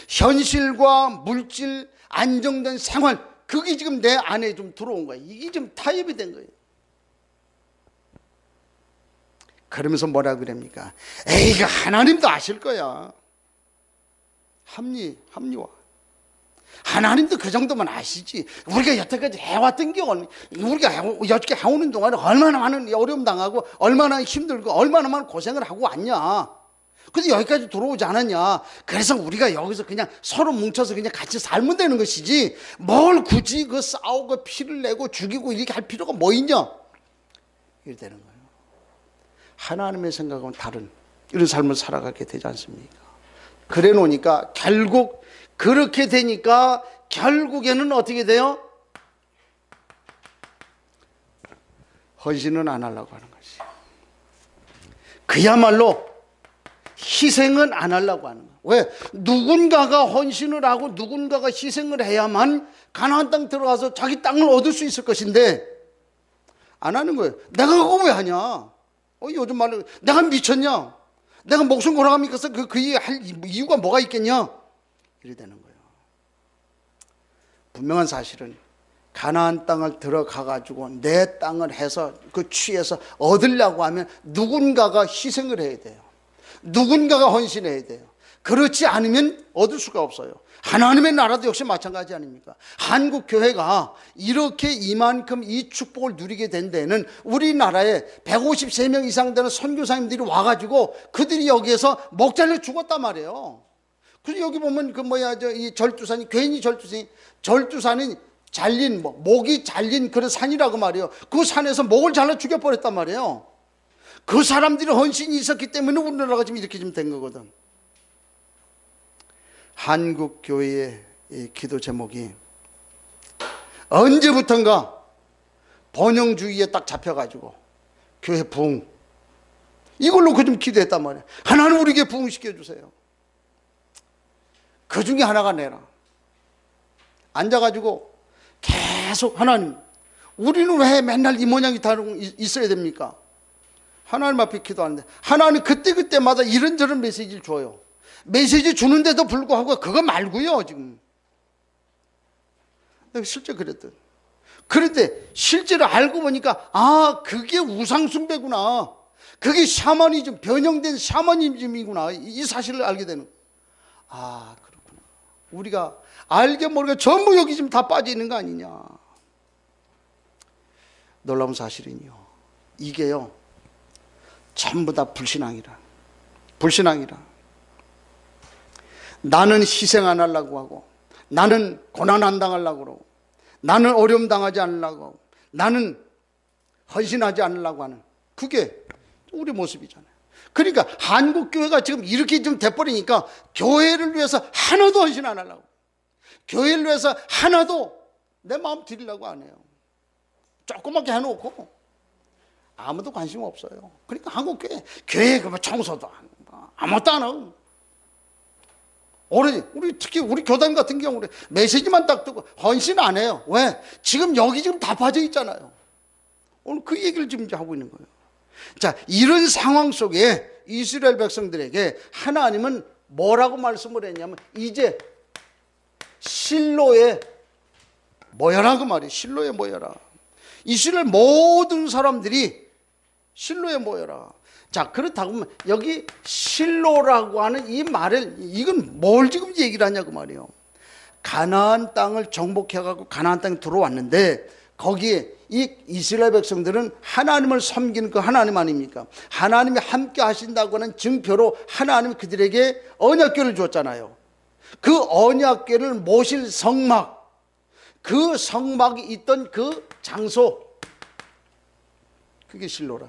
현실과 물질, 안정된 생활, 그게 지금 내 안에 좀 들어온 거예요. 이게 좀 타협이 된 거예요. 그러면서 뭐라 그럽니까? 이거 하나님도 아실 거야. 합리화. 하나님도 그 정도만 아시지. 우리가 여태까지 해왔던 게 우리가 여태까지 해오는 동안에 얼마나 많은 어려움 당하고 얼마나 힘들고 얼마나 많은 고생을 하고 왔냐. 근데 여기까지 들어오지 않았냐. 그래서 우리가 여기서 그냥 서로 뭉쳐서 그냥 같이 살면 되는 것이지 뭘 굳이 그 싸우고 피를 내고 죽이고 이렇게 할 필요가 뭐 있냐. 이렇게 되는 거예요. 하나님의 생각은 다른 이런 삶을 살아가게 되지 않습니까? 그래 놓으니까 결국 그렇게 되니까 결국에는 어떻게 돼요? 헌신은 안 하려고 하는 것이. 그야말로 희생은 안 하려고 하는 거예요. 왜? 누군가가 헌신을 하고 누군가가 희생을 해야만 가나안 땅 들어가서 자기 땅을 얻을 수 있을 것인데 안 하는 거예요. 내가 그거 왜 하냐? 요즘 말로 내가 미쳤냐? 내가 목숨 걸어가니까 그 일 할 이유가 뭐가 있겠냐? 이래 되는 거예요. 분명한 사실은 가나안 땅을 들어가 가지고 내 땅을 해서 그 취해서 얻으려고 하면 누군가가 희생을 해야 돼요. 누군가가 헌신해야 돼요. 그렇지 않으면 얻을 수가 없어요. 하나님의 나라도 역시 마찬가지 아닙니까? 한국 교회가 이렇게 이만큼 이 축복을 누리게 된 데는 우리나라에 153명 이상 되는 선교사님들이 와가지고 그들이 여기에서 목 잘려 죽었단 말이에요. 그래서 여기 보면 이 절두산이 괜히 절두산이 잘린 목이 잘린 그런 산이라고 말이에요. 그 산에서 목을 잘라 죽여버렸단 말이에요. 그 사람들이 헌신이 있었기 때문에 우리나라가 지금 이렇게 좀 된 거거든. 한국 교회의 기도 제목이 언제부턴가 번영주의에 딱 잡혀가지고 교회 부흥 이걸로 그 좀 기도했단 말이에요. 하나님 우리에게 부흥시켜 주세요. 그 중에 하나가 내라. 앉아가지고 계속 하나님 우리는 왜 맨날 이 모양이 다르고 있어야 됩니까? 하나님 앞에 기도하는데 하나님 그때그때마다 이런저런 메시지를 줘요. 메시지 주는데도 불구하고 그거 말고요 지금. 내가 실제 그랬더니 그런데 실제로 알고 보니까 그게 우상숭배구나. 그게 샤머니즘, 변형된 샤머니즘이구나. 이 사실을 알게 되는. 그렇구나. 우리가 알게 모르게 전부 여기 지금 다 빠져 있는 거 아니냐. 놀라운 사실은요. 이게요. 전부 다 불신앙이라. 나는 희생 안 하려고 하고 나는 고난 안 당하려고 그러고 나는 어려움 당하지 않으려고 하고 나는 헌신하지 않으려고 하는 그게 우리 모습이잖아요. 그러니까 한국 교회가 지금 이렇게 좀 돼버리니까 교회를 위해서 하나도 헌신 안 하려고, 교회를 위해서 하나도 내 마음 드리려고 안 해요. 조그맣게 해놓고 아무도 관심 없어요. 그러니까 한국 교회 그만 청소도 안 하고 아무것도 안 하고 우리 특히 우리 교단 같은 경우는 메시지만 딱 듣고 헌신 안 해요. 왜? 지금 여기 지금 다 빠져 있잖아요. 오늘 그 얘기를 지금 하고 있는 거예요. 자, 이런 상황 속에 이스라엘 백성들에게 하나님은 뭐라고 말씀을 했냐면 이제 실로에 모여라 그 말이에요. 실로에 모여라. 이스라엘 모든 사람들이 실로에 모여라. 자, 그렇다고 하면 여기 실로라고 하는 이 말을 이건 뭘 지금 얘기를 하냐고 말이에요. 가나안 땅을 정복해가지고 가나안 땅에 들어왔는데 거기에 이 이스라엘 백성들은 하나님을 섬기는 그 하나님 아닙니까? 하나님이 함께 하신다고 하는 증표로 하나님이 그들에게 언약궤를 줬잖아요. 그 언약궤를 모실 성막, 그 성막이 있던 그 장소, 그게 실로라.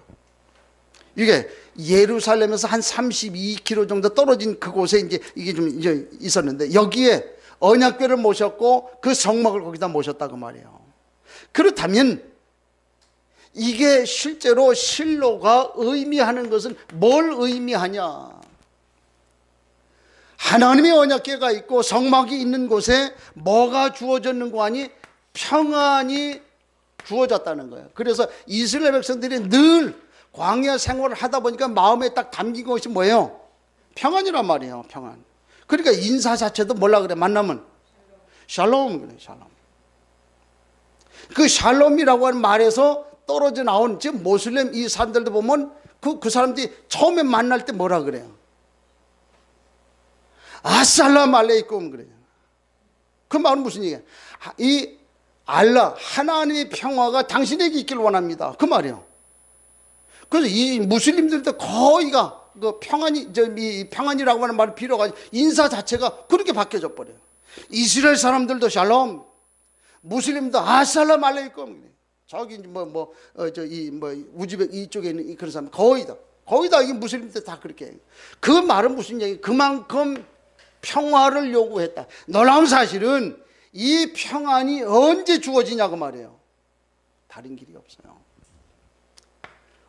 이게 예루살렘에서 한 32km 정도 떨어진 그곳에 이게 좀 있었는데 여기에 언약궤를 모셨고 그 성막을 거기다 모셨다고 말이에요. 그렇다면 이게 실제로 실로가 의미하는 것은 뭘 의미하냐? 하나님의 언약궤가 있고 성막이 있는 곳에 뭐가 주어졌는 거 아니? 평안이 주어졌다는 거예요. 그래서 이스라엘 백성들이 늘 광야 생활을 하다 보니까 마음에 딱 담긴 것이 뭐예요? 평안이란 말이에요. 평안. 그러니까 인사 자체도 뭐라 그래? 만나면 샬롬 그래. 샬롬. 그 샬롬이라고 하는 말에서 떨어져 나온 지금 모슬렘 이 사람들도 보면 그 사람들이 처음에 만날 때 뭐라 그래요? 아살람 알레이쿰 그래요. 그 말은 무슨 얘기야? 이 알라 하나님의 평화가 당신에게 있기를 원합니다. 그 말이에요. 그래서 이 무슬림들도 거의가 그 평안이 이 평안이라고 하는 말이 필요가 인사 자체가 그렇게 바뀌어져 버려요. 이스라엘 사람들도 샬롬, 무슬림도 아살람 알레이쿰. 저기 우즈벡 이쪽에 있는 그런 사람 거의 다 이 무슬림들 다 그렇게 해요. 그 말은 무슨 얘기? 그만큼 평화를 요구했다. 놀라운 사실은 이 평안이 언제 주어지냐고 말이에요. 다른 길이 없어요.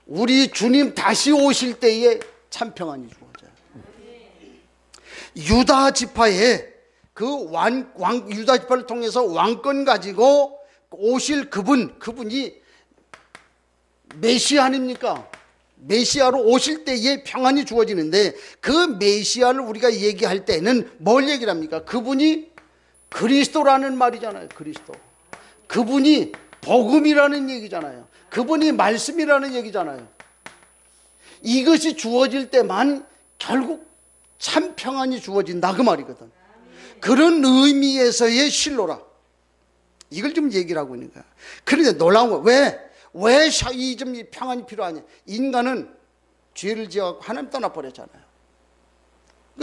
우리 주님 다시 오실 때에 참 평안이 주어져요. 유다 지파에 그 유다 지파를 통해서 왕권 가지고 오실 그분이 메시아 아닙니까? 메시아로 오실 때에 평안이 주어지는데 그 메시아를 우리가 얘기할 때는 뭘 얘기를 합니까? 그분이 그리스도라는 말이잖아요. 그리스도. 그분이 복음이라는 얘기잖아요. 그분이 말씀이라는 얘기잖아요. 이것이 주어질 때만 결국 참 평안이 주어진다 그 말이거든. 그런 의미에서의 실로라. 이걸 좀 얘기를 하고 있는 거야. 그런데 놀라운 거 왜 이 좀 평안이 필요하냐? 인간은 죄를 지어갖고 하나님 떠나버렸잖아요.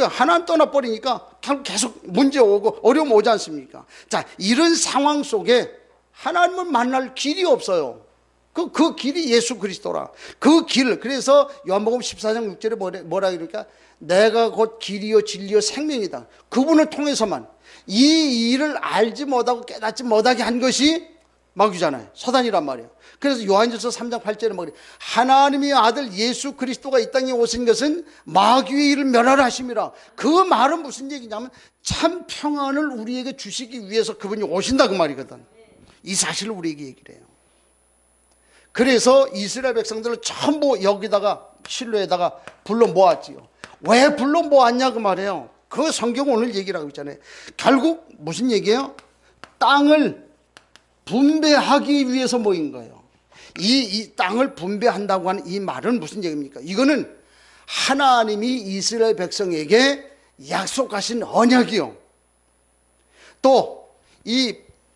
하나님 떠나버리니까 계속 문제 오고 어려움 오지 않습니까? 자, 이런 상황 속에 하나님을 만날 길이 없어요. 그 길이 예수 그리스도라. 그 길. 그래서 요한복음 14장 6절에 뭐라 그러니까 내가 곧 길이요 진리요 생명이다. 그분을 통해서만 이 일을 알지 못하고 깨닫지 못하게 한 것이 마귀잖아요. 사단이란 말이에요. 그래서 요한일서 3장 8절에 말이 하나님의 아들 예수 그리스도가 이 땅에 오신 것은 마귀의 일을 멸하라 하심이라. 그 말은 무슨 얘기냐면 참 평안을 우리에게 주시기 위해서 그분이 오신다 그 말이거든. 이 사실을 우리에게 얘기를 해요. 그래서 이스라엘 백성들을 전부 여기다가 실로에다가 불러 모았지요. 왜 불러 모았냐 그 말이에요. 그 성경은 오늘 얘기를 하고 있잖아요. 결국 무슨 얘기예요? 땅을 분배하기 위해서 모인 거예요. 이 땅을 분배한다고 하는 이 말은 무슨 얘기입니까? 이거는 하나님이 이스라엘 백성에게 약속하신 언약이요. 또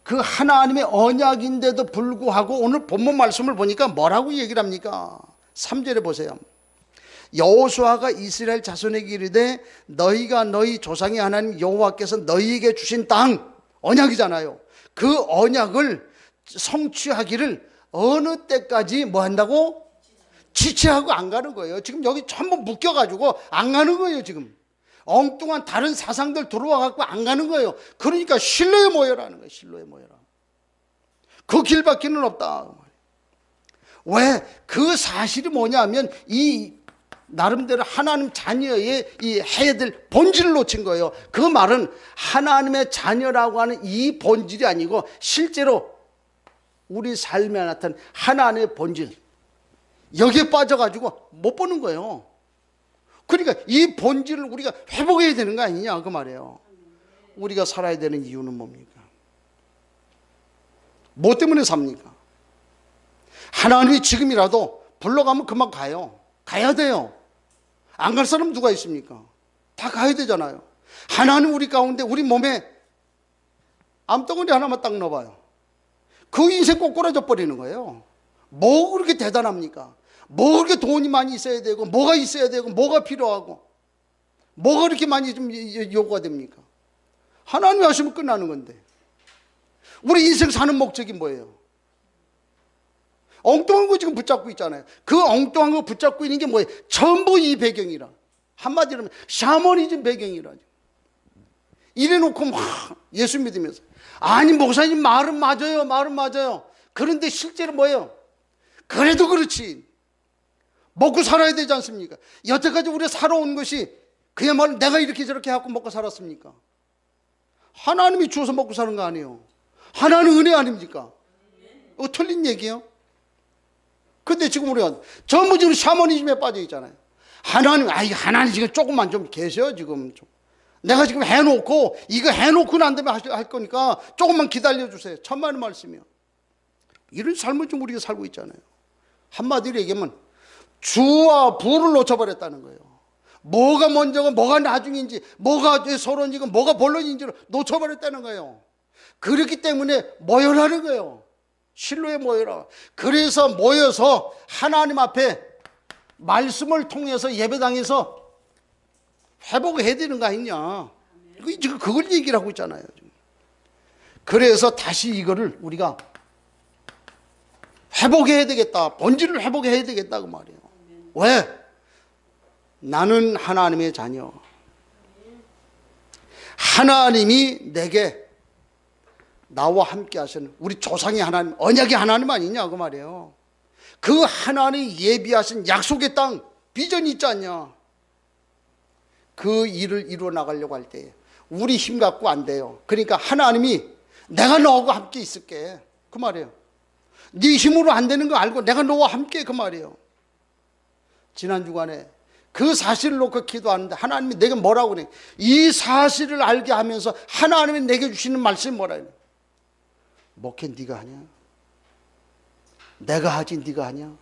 그 하나님의 언약인데도 불구하고 오늘 본문 말씀을 보니까 뭐라고 얘기를 합니까? 3절에 보세요. 여호수아가 이스라엘 자손에게 이르되 너희가 너희 조상의 하나님 여호와께서 너희에게 주신 땅, 언약이잖아요. 그 언약을 성취하기를 어느 때까지 뭐 한다고? 지체하고 안 가는 거예요. 지금 여기 전부 묶여가지고 안 가는 거예요. 지금 엉뚱한 다른 사상들 들어와 갖고 안 가는 거예요. 그러니까 실로에 모여라는 거예요. 실로에 모여라. 그 길밖에는 없다. 왜? 그 사실이 뭐냐면 이 나름대로 하나님 자녀의 이 해야 될 본질을 놓친 거예요. 그 말은 하나님의 자녀라고 하는 이 본질이 아니고 실제로 우리 삶에 나타난 하나님의 본질, 여기에 빠져가지고 못 보는 거예요. 그러니까 이 본질을 우리가 회복해야 되는 거 아니냐 그 말이에요. 우리가 살아야 되는 이유는 뭡니까? 뭐 때문에 삽니까? 하나님이 지금이라도 불러가면 그만 가요. 가야 돼요. 안 갈 사람 누가 있습니까? 다 가야 되잖아요. 하나님 우리 가운데 우리 몸에 암덩어리 하나만 딱 넣어봐요. 그 인생 꼬꾸라져 버리는 거예요. 뭐 그렇게 대단합니까? 뭐 그렇게 돈이 많이 있어야 되고 뭐가 있어야 되고 뭐가 필요하고 뭐가 그렇게 많이 좀 요구가 됩니까? 하나님이 하시면 끝나는 건데 우리 인생 사는 목적이 뭐예요? 엉뚱한 거 지금 붙잡고 있잖아요. 그 엉뚱한 거 붙잡고 있는 게 뭐예요? 전부 이 배경이라. 한마디로 하면 샤머니즘 배경이라. 이래놓고 막 예수 믿으면서 아니 목사님 말은 맞아요. 그런데 실제로 뭐예요? 그래도 그렇지. 먹고 살아야 되지 않습니까? 여태까지 우리가 살아온 것이 그야말로 내가 이렇게 저렇게 해갖고 먹고 살았습니까? 하나님이 주어서 먹고 사는 거 아니에요. 하나님 은혜 아닙니까? 틀린 얘기예요? 근데 지금 우리가 전부 지금 샤머니즘에 빠져 있잖아요. 하나님 지금 조금만 좀 계셔 지금. 내가 지금 해놓고 이거 해놓고는 안 되면 할 거니까 조금만 기다려주세요. 천만의 말씀이요. 이런 삶을 좀 우리가 살고 있잖아요. 한마디로 얘기하면 주와 부를 놓쳐버렸다는 거예요. 뭐가 먼저고 뭐가 나중인지 뭐가 서론이고 뭐가 본론인지를 놓쳐버렸다는 거예요. 그렇기 때문에 모여라는 거예요. 실로에 모여라. 그래서 모여서 하나님 앞에 말씀을 통해서 예배당에서 회복해야 되는 거 아니냐. 지금 그걸 얘기를 하고 있잖아요. 그래서 다시 이거를 우리가 회복해야 되겠다. 본질을 회복해야 되겠다 그 말이에요. 왜? 나는 하나님의 자녀. 하나님이 내게 나와 함께 하시는 우리 조상의 하나님, 언약의 하나님 아니냐 그 말이에요. 그 하나님이 예비하신 약속의 땅, 비전이 있지 않냐. 그 일을 이루어 나가려고 할 때 우리 힘 갖고 안 돼요. 그러니까 하나님이 내가 너하고 함께 있을게 그 말이에요. 네 힘으로 안 되는 거 알고 내가 너와 함께 그 말이에요. 지난 주간에 그 사실을 놓고 기도하는데 하나님이 내게 뭐라고 그래. 이 사실을 알게 하면서 하나님이 내게 주시는 말씀이 뭐라 그래. 목회 네가 하냐? 내가 하지 네가 하냐?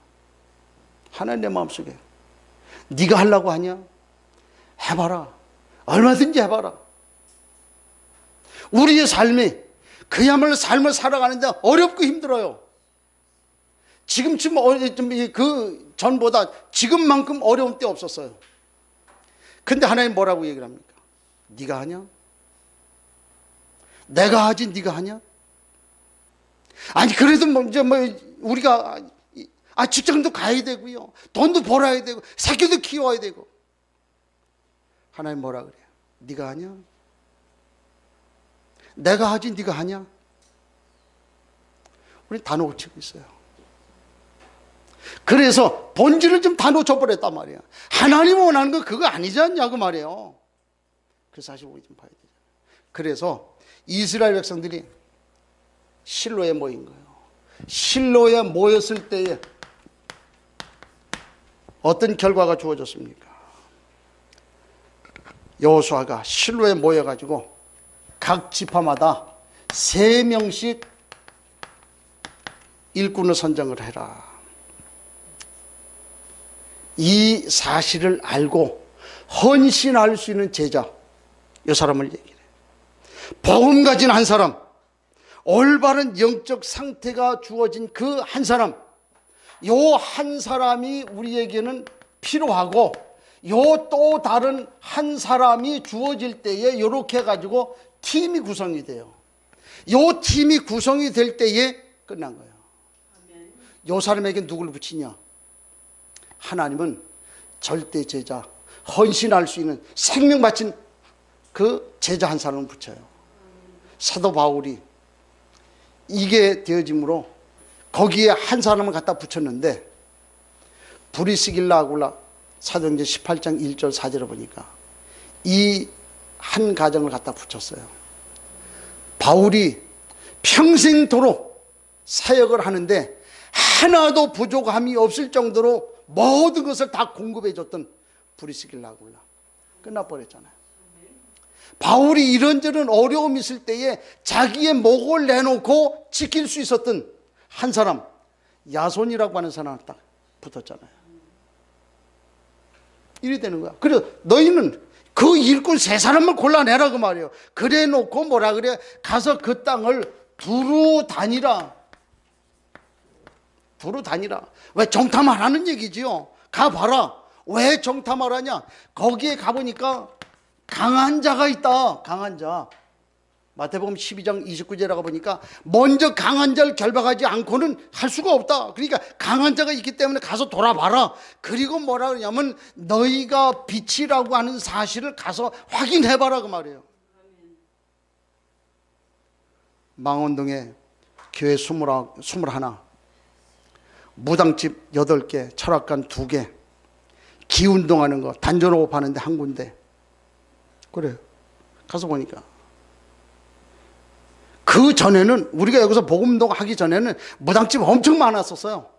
하나님 내 마음속에 네가 하려고 하냐? 해봐라. 얼마든지 해봐라. 우리의 삶이 그야말로 삶을 살아가는데 어렵고 힘들어요. 지금쯤 그 전보다 지금만큼 어려운 때 없었어요. 근데 하나님 뭐라고 얘기를 합니까? 네가 하냐? 내가 하지 네가 하냐? 아니 그래도 우리가 직장도 가야 되고요. 돈도 벌어야 되고 새끼도 키워야 되고. 하나님 뭐라 그래요? 네가 하냐? 내가 하지 네가 하냐? 우리 다 놓치고 있어요. 그래서 본질을 좀 다 놓쳐버렸단 말이야. 하나님 원하는 거 그거 아니지 않냐 그 말이에요. 그 사실 우리 좀 봐야 되잖아요. 그래서 이스라엘 백성들이 실로에 모인 거예요. 실로에 모였을 때에 어떤 결과가 주어졌습니까? 여호수아가 실로에 모여가지고 각 지파마다 3명씩 일꾼을 선정을 해라. 이 사실을 알고 헌신할 수 있는 제자, 이 사람을 얘기해. 복음 가진 한 사람, 올바른 영적 상태가 주어진 그 한 사람, 요 한 사람이 우리에게는 필요하고, 요 또 다른 한 사람이 주어질 때에 이렇게 해가지고 팀이 구성이 돼요. 요 팀이 구성이 될 때에 끝난 거예요. 요 사람에게 누구를 붙이냐? 하나님은 절대 제자, 헌신할 수 있는 생명 바친 그 제자 한 사람을 붙여요. 사도 바울이 이게 되어짐으로 거기에 한 사람을 갖다 붙였는데, 브리스길라 아굴라 사도행전 18장 1절 4절을 보니까 이 한 가정을 갖다 붙였어요. 바울이 평생도록 사역을 하는데 하나도 부족함이 없을 정도로 모든 것을 다 공급해 줬던 브리스길라 아굴라 끝나버렸잖아요. 바울이 이런저런 어려움이 있을 때에 자기의 목을 내놓고 지킬 수 있었던 한 사람, 야손이라고 하는 사람을 딱 붙었잖아요. 이래 되는 거야. 그래서 너희는 그 일꾼 3사람을 골라내라 그 말이에요. 그래 놓고 뭐라 그래? 가서 그 땅을 두루 다니라. 두루 다니라. 왜? 정탐하라는 얘기지요. 가봐라. 왜 정탐하라냐? 거기에 가보니까 강한 자가 있다. 강한 자. 마태복음 12장 29절에 보니까 먼저 강한 자를 결박하지 않고는 할 수가 없다. 그러니까 강한 자가 있기 때문에 가서 돌아봐라. 그리고 뭐라 그러냐면 너희가 빛이라고 하는 사실을 가서 확인해봐라 그 말이에요. 망원동에 교회 21, 무당집 8개, 철학관 2개, 기운동하는 거, 단전호흡 하는데 1군데. 그래요. 가서 보니까 그 전에는, 우리가 여기서 복음운동 하기 전에는 무당집 엄청 많았었어요.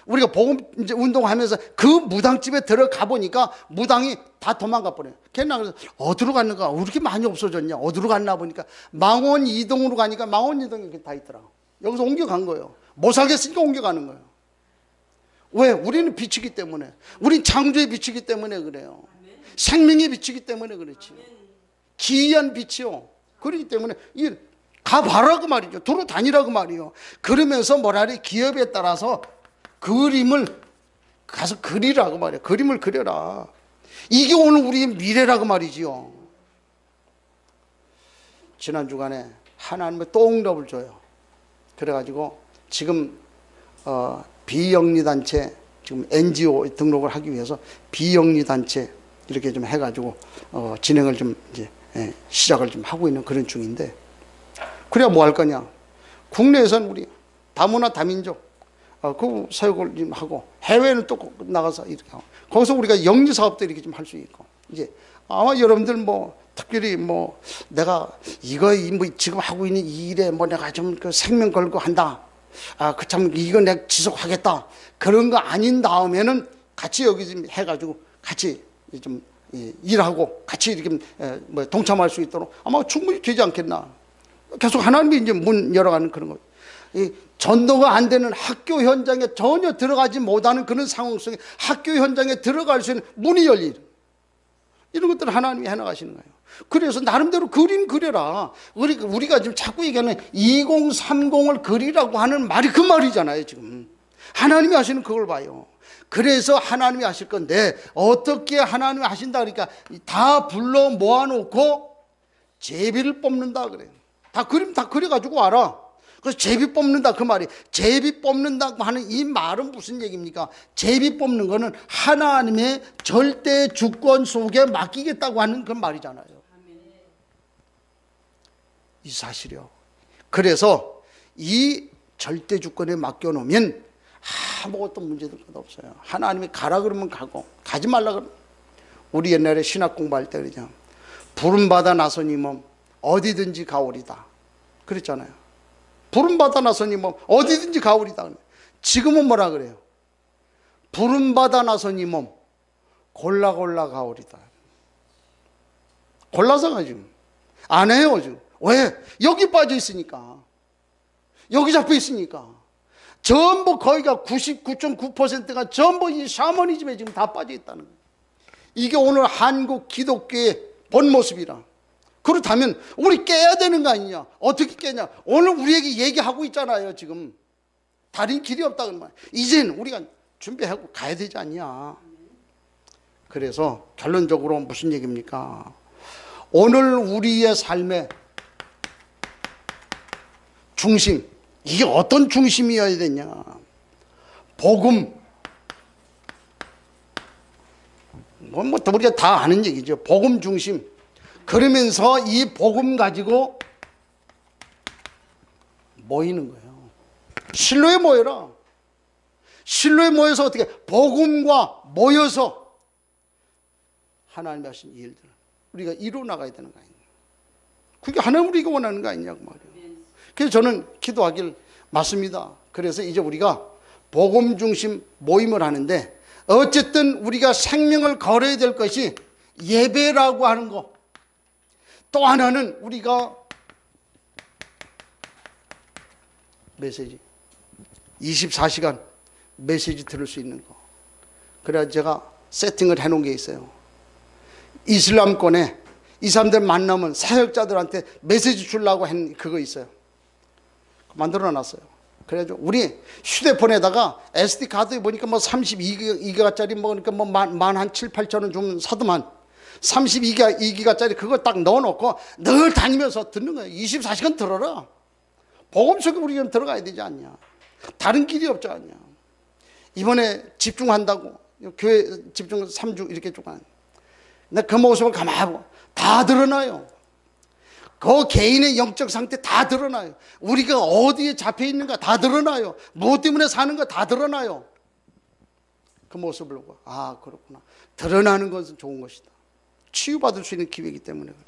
우리가 복음 이제 운동하면서 그 무당집에 들어가 보니까 무당이 다 도망가 버려요. 걔는 그래서 어디로 갔는가? 왜 이렇게 많이 없어졌냐? 어디로 갔나 보니까 망원 이동으로 가니까 망원 이동이 다 있더라고. 여기서 옮겨간 거예요. 못 살겠으니까 옮겨가는 거예요. 왜? 우리는 빛이기 때문에. 우린 창조의 빛이기 때문에 그래요. 생명의 빛이기 때문에 그렇지요. 기이한 빛이요. 그렇기 때문에 가봐라 그 말이죠. 도로 다니라 그 말이요. 그러면서 뭐라 그래? 기업에 따라서 그림을 가서 그리라고 말이야. 그림을 그려라. 이게 오늘 우리의 미래라고 말이지요. 지난 주간에 하나님의 또 응답을 줘요. 그래가지고 지금 비영리단체, 지금 NGO 등록을 하기 위해서 비영리단체 이렇게 좀 해가지고 진행을 좀 이제 시작을 좀 하고 있는 그런 중인데, 그래야 뭐 할 거냐? 국내에서는 우리 다문화 다민족 그 사역을 좀 하고, 해외는 또 나가서 이렇게 하고, 거기서 우리가 영리 사업도 이렇게 좀 할 수 있고, 이제 아마 여러분들 뭐 특별히 뭐 내가 이거 뭐 지금 하고 있는 이 일에 뭐 내가 좀 그 생명 걸고 한다, 그 참 이거 내가 지속하겠다, 그런 거 아닌 다음에는 같이 여기 좀 해가지고 같이 좀 일하고 같이 이렇게 뭐 동참할 수 있도록 아마 충분히 되지 않겠나. 계속 하나님이 이제 문 열어가는 그런 것. 이 전도가 안 되는 학교 현장에 전혀 들어가지 못하는 그런 상황 속에 학교 현장에 들어갈 수 있는 문이 열리는, 이런 것들을 하나님이 해나가시는 거예요. 그래서 나름대로 그림 그려라. 우리가 지금 자꾸 얘기하는 2030을 그리라고 하는 말이 그 말이잖아요. 지금 하나님이 하시는 그걸 봐요. 그래서 하나님이 하실 건데, 어떻게 하나님이 하신다 그러니까 다 불러 모아놓고 제비를 뽑는다 그래요. 다 그림 다 그려가지고 와라. 그래서 제비 뽑는다 그 말이, 제비 뽑는다고 하는 이 말은 무슨 얘기입니까? 제비 뽑는 거는 하나님의 절대 주권 속에 맡기겠다고 하는 그런 말이잖아요. 이 사실이요. 그래서 이 절대 주권에 맡겨놓으면 아무것도 문제될 것 없어요. 하나님이 가라 그러면 가고, 가지 말라 그러면. 우리 옛날에 신학 공부할 때 그러죠. 부름받아 나서니 몸 어디든지 가오리다 그랬잖아요. 부름받아 나서니 몸 어디든지 가오리다. 지금은 뭐라 그래요? 부름받아 나서니 몸 골라 가오리다. 골라서 가 지금 안 해요. 지금 왜? 여기 빠져 있으니까, 여기 잡혀 있으니까. 전부 거의가 99.9%가 전부 이 샤머니즘에 지금 다 빠져 있다는 거예요. 이게 오늘 한국 기독교의 본 모습이라. 그렇다면 우리 깨야 되는 거 아니냐? 어떻게 깨냐? 오늘 우리에게 얘기하고 있잖아요. 지금 다른 길이 없다는 말. 이제는 우리가 준비하고 가야 되지 않냐? 그래서 결론적으로 무슨 얘기입니까? 오늘 우리의 삶의 중심, 이게 어떤 중심이어야 되냐? 복음. 뭐 우리가 다 아는 얘기죠. 복음 중심. 그러면서 이 복음 가지고 모이는 거예요. 실로에 모여라. 실로에 모여서 어떻게 복음과 모여서 하나님이 하신 일들 우리가 이루어 나가야 되는 거 아니냐. 그게 하나님 우리가 원하는 거 아니냐고 말이에요. 그래서 저는 기도하길 맞습니다. 그래서 이제 우리가 복음 중심 모임을 하는데, 어쨌든 우리가 생명을 걸어야 될 것이 예배라고 하는 거. 또 하나는 우리가 메시지 24시간 메시지 들을 수 있는 거. 그래야 제가 세팅을 해놓은 게 있어요. 이슬람권에 이 사람들 만나면 사역자들한테 메시지 주려고 한 그거 있어요. 만들어 놨어요. 그래가지고 우리 휴대폰에다가 SD 카드에 보니까 뭐 32기가짜리 뭐 그러니까 뭐 만 한 7, 8천 원 주면 사더만 32기가짜리 그거 딱 넣어놓고 늘 다니면서 듣는 거예요. 24시간 들어라. 복음 속에 우리가 들어가야 되지 않냐. 다른 길이 없지 않냐. 이번에 집중한다고 교회 집중 3주 이렇게 쭉 하는. 근데 그 모습을 가만히 보고 다 드러나요. 그 개인의 영적 상태 다 드러나요. 우리가 어디에 잡혀 있는가 다 드러나요. 무엇 때문에 사는가 다 드러나요. 그 모습을 보고 그렇구나. 드러나는 것은 좋은 것이다. 치유받을 수 있는 기회이기 때문에 그래요.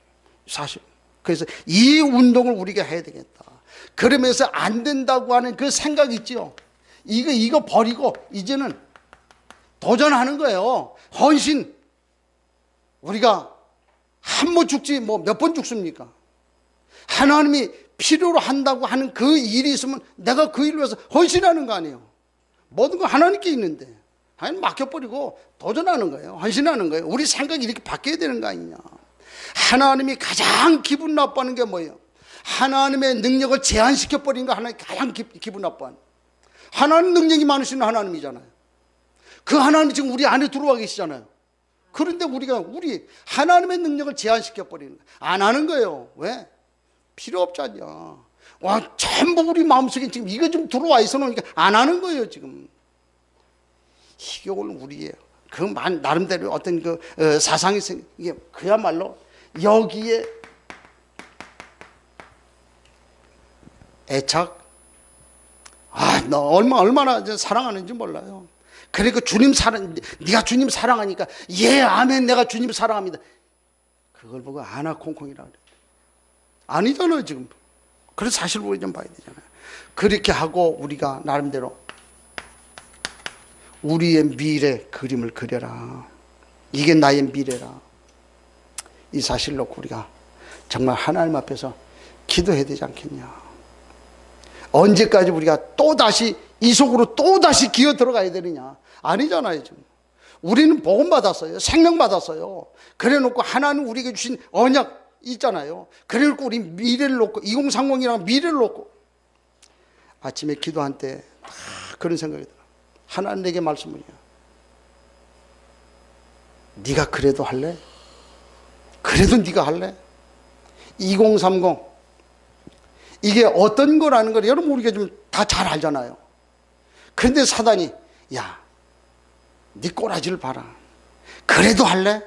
사실. 그래서 이 운동을 우리가 해야 되겠다. 그러면서 안 된다고 하는 그 생각이 있죠. 이거 버리고 이제는 도전하는 거예요. 헌신. 우리가 한 번 죽지 뭐 몇 번 죽습니까? 하나님이 필요로 한다고 하는 그 일이 있으면 내가 그 일을 위해서 헌신하는 거 아니에요. 모든 거 하나님께 있는데 하나님 맡겨버리고 도전하는 거예요. 헌신하는 거예요. 우리 생각이 이렇게 바뀌어야 되는 거 아니냐. 하나님이 가장 기분 나빠하는 게 뭐예요? 하나님의 능력을 제한시켜버린 거 하나님 가장 기분 나빠하는. 하나님 능력이 많으신 하나님이잖아요. 그 하나님이 지금 우리 안에 들어와 계시잖아요. 그런데 우리가 우리 하나님의 능력을 제한시켜 버리는 거예요. 안 하는 거예요. 왜? 필요 없잖냐. 와, 전부 우리 마음속에 지금 이거 좀 들어와 있어 놓으니까 안 하는 거예요, 지금. 이게 오늘 우리의 그 나름대로 어떤 그 사상이 이게 그야말로 여기에 애착. 너 얼마나 사랑하는지 몰라요. 그러니까 주님 네가 주님 사랑하니까 예, 아멘, 내가 주님 사랑합니다. 그걸 보고 아나콩콩이라 그래. 아니잖아요, 지금. 그래서 사실 우리 좀 봐야 되잖아요. 그렇게 하고 우리가 나름대로 우리의 미래 그림을 그려라. 이게 나의 미래라. 이 사실을 놓고 우리가 정말 하나님 앞에서 기도해야 되지 않겠냐. 언제까지 우리가 또다시 이 속으로 또다시 기어 들어가야 되느냐. 아니잖아요, 지금. 우리는 복음 받았어요. 생명 받았어요. 그래 놓고 하나님 우리에게 주신 언약 있잖아요. 그래 놓고 우리 미래를 놓고 2030이랑 미래를 놓고 아침에 기도할 때 그런 생각이 들어요. 하나님 내게 말씀이야. 네가 그래도 할래? 그래도 네가 할래? 2030 이게 어떤 거라는 걸 여러분 우리가 좀 다 잘 알잖아요. 그런데 사단이 야, 네 꼬라지를 봐라. 그래도 할래?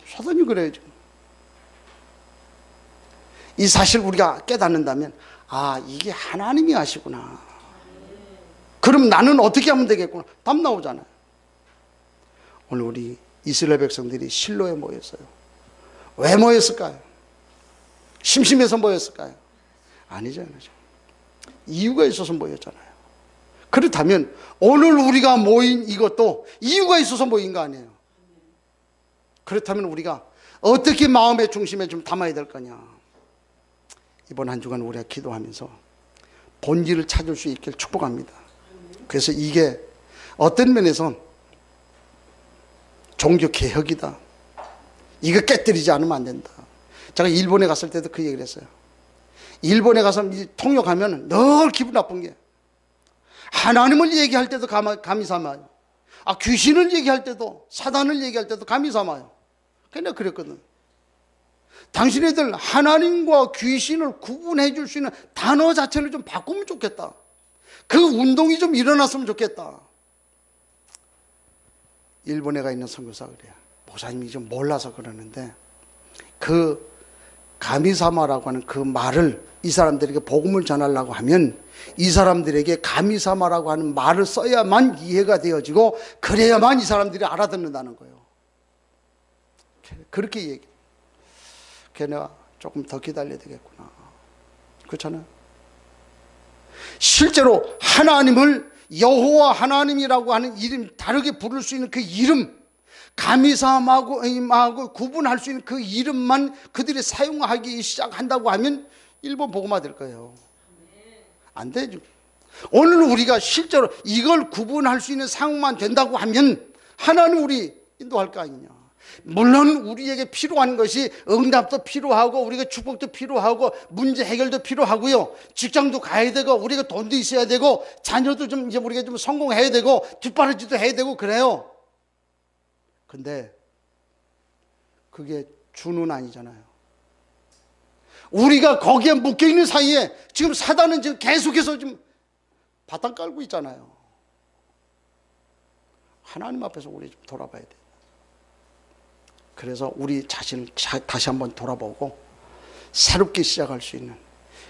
사단이 그래요, 지금. 이 사실 우리가 깨닫는다면 이게 하나님이 하시구나. 그럼 나는 어떻게 하면 되겠구나. 답 나오잖아요. 오늘 우리 이스라엘 백성들이 실로에 모였어요. 왜 모였을까요? 심심해서 모였을까요? 아니잖아요. 이유가 있어서 모였잖아요. 그렇다면 오늘 우리가 모인 이것도 이유가 있어서 모인 거 아니에요. 그렇다면 우리가 어떻게 마음의 중심에 좀 담아야 될 거냐. 이번 한 주간 우리가 기도하면서 본질을 찾을 수 있길 축복합니다. 그래서 이게 어떤 면에서 종교개혁이다. 이거 깨뜨리지 않으면 안 된다. 제가 일본에 갔을 때도 그 얘기를 했어요. 일본에 가서 통역하면 늘 기분 나쁜 게 하나님을 얘기할 때도 감히 삼아요. 귀신을 얘기할 때도 사단을 얘기할 때도 감히 삼아요. 그냥 그랬거든. 당신네들 하나님과 귀신을 구분해 줄 수 있는 단어 자체를 좀 바꾸면 좋겠다. 그 운동이 좀 일어났으면 좋겠다. 일본에 가 있는 선교사가 그래요. 목사님이 좀 몰라서 그러는데 그 가미사마라고 하는 그 말을 이 사람들에게 복음을 전하려고 하면 이 사람들에게 가미사마라고 하는 말을 써야만 이해가 되어지고 그래야만 이 사람들이 알아듣는다는 거예요. 그렇게 얘기해. 그래서 내가 조금 더 기다려야 되겠구나. 그렇잖아요. 실제로 하나님을 여호와 하나님이라고 하는 이름, 다르게 부를 수 있는 그 이름, 가미사마하고 구분할 수 있는 그 이름만 그들이 사용하기 시작한다고 하면 일본 복음화 될 거예요. 안 되죠. 오늘 우리가 실제로 이걸 구분할 수 있는 상황만 된다고 하면 하나는 우리 인도할 거 아니냐. 물론 우리에게 필요한 것이 응답도 필요하고 우리가 축복도 필요하고 문제 해결도 필요하고요. 직장도 가야 되고 우리가 돈도 있어야 되고 자녀도 좀 이제 우리가 좀 성공해야 되고 뒷바라지도 해야 되고 그래요. 근데 그게 주는 아니잖아요. 우리가 거기에 묶여 있는 사이에 지금 사단은 지금 계속해서 지금 바닥 깔고 있잖아요. 하나님 앞에서 우리 좀 돌아봐야 돼요. 그래서 우리 자신을 다시 한번 돌아보고 새롭게 시작할 수 있는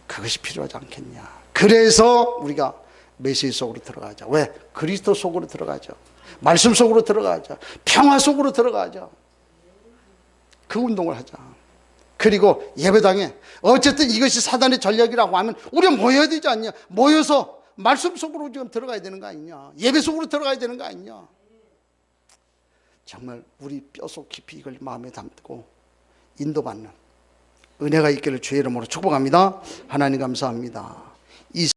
그것이 필요하지 않겠냐. 그래서 우리가 메시지 속으로 들어가자. 왜? 그리스도 속으로 들어가자. 말씀 속으로 들어가자. 평화 속으로 들어가자. 그 운동을 하자. 그리고 예배당에 어쨌든 이것이 사단의 전략이라고 하면 우리가 모여야 되지 않냐. 모여서 말씀 속으로 지금 들어가야 되는 거 아니냐. 예배 속으로 들어가야 되는 거 아니냐. 정말 우리 뼈속 깊이 이걸 마음에 담고 인도받는 은혜가 있기를 주의 이름으로 축복합니다. 하나님 감사합니다.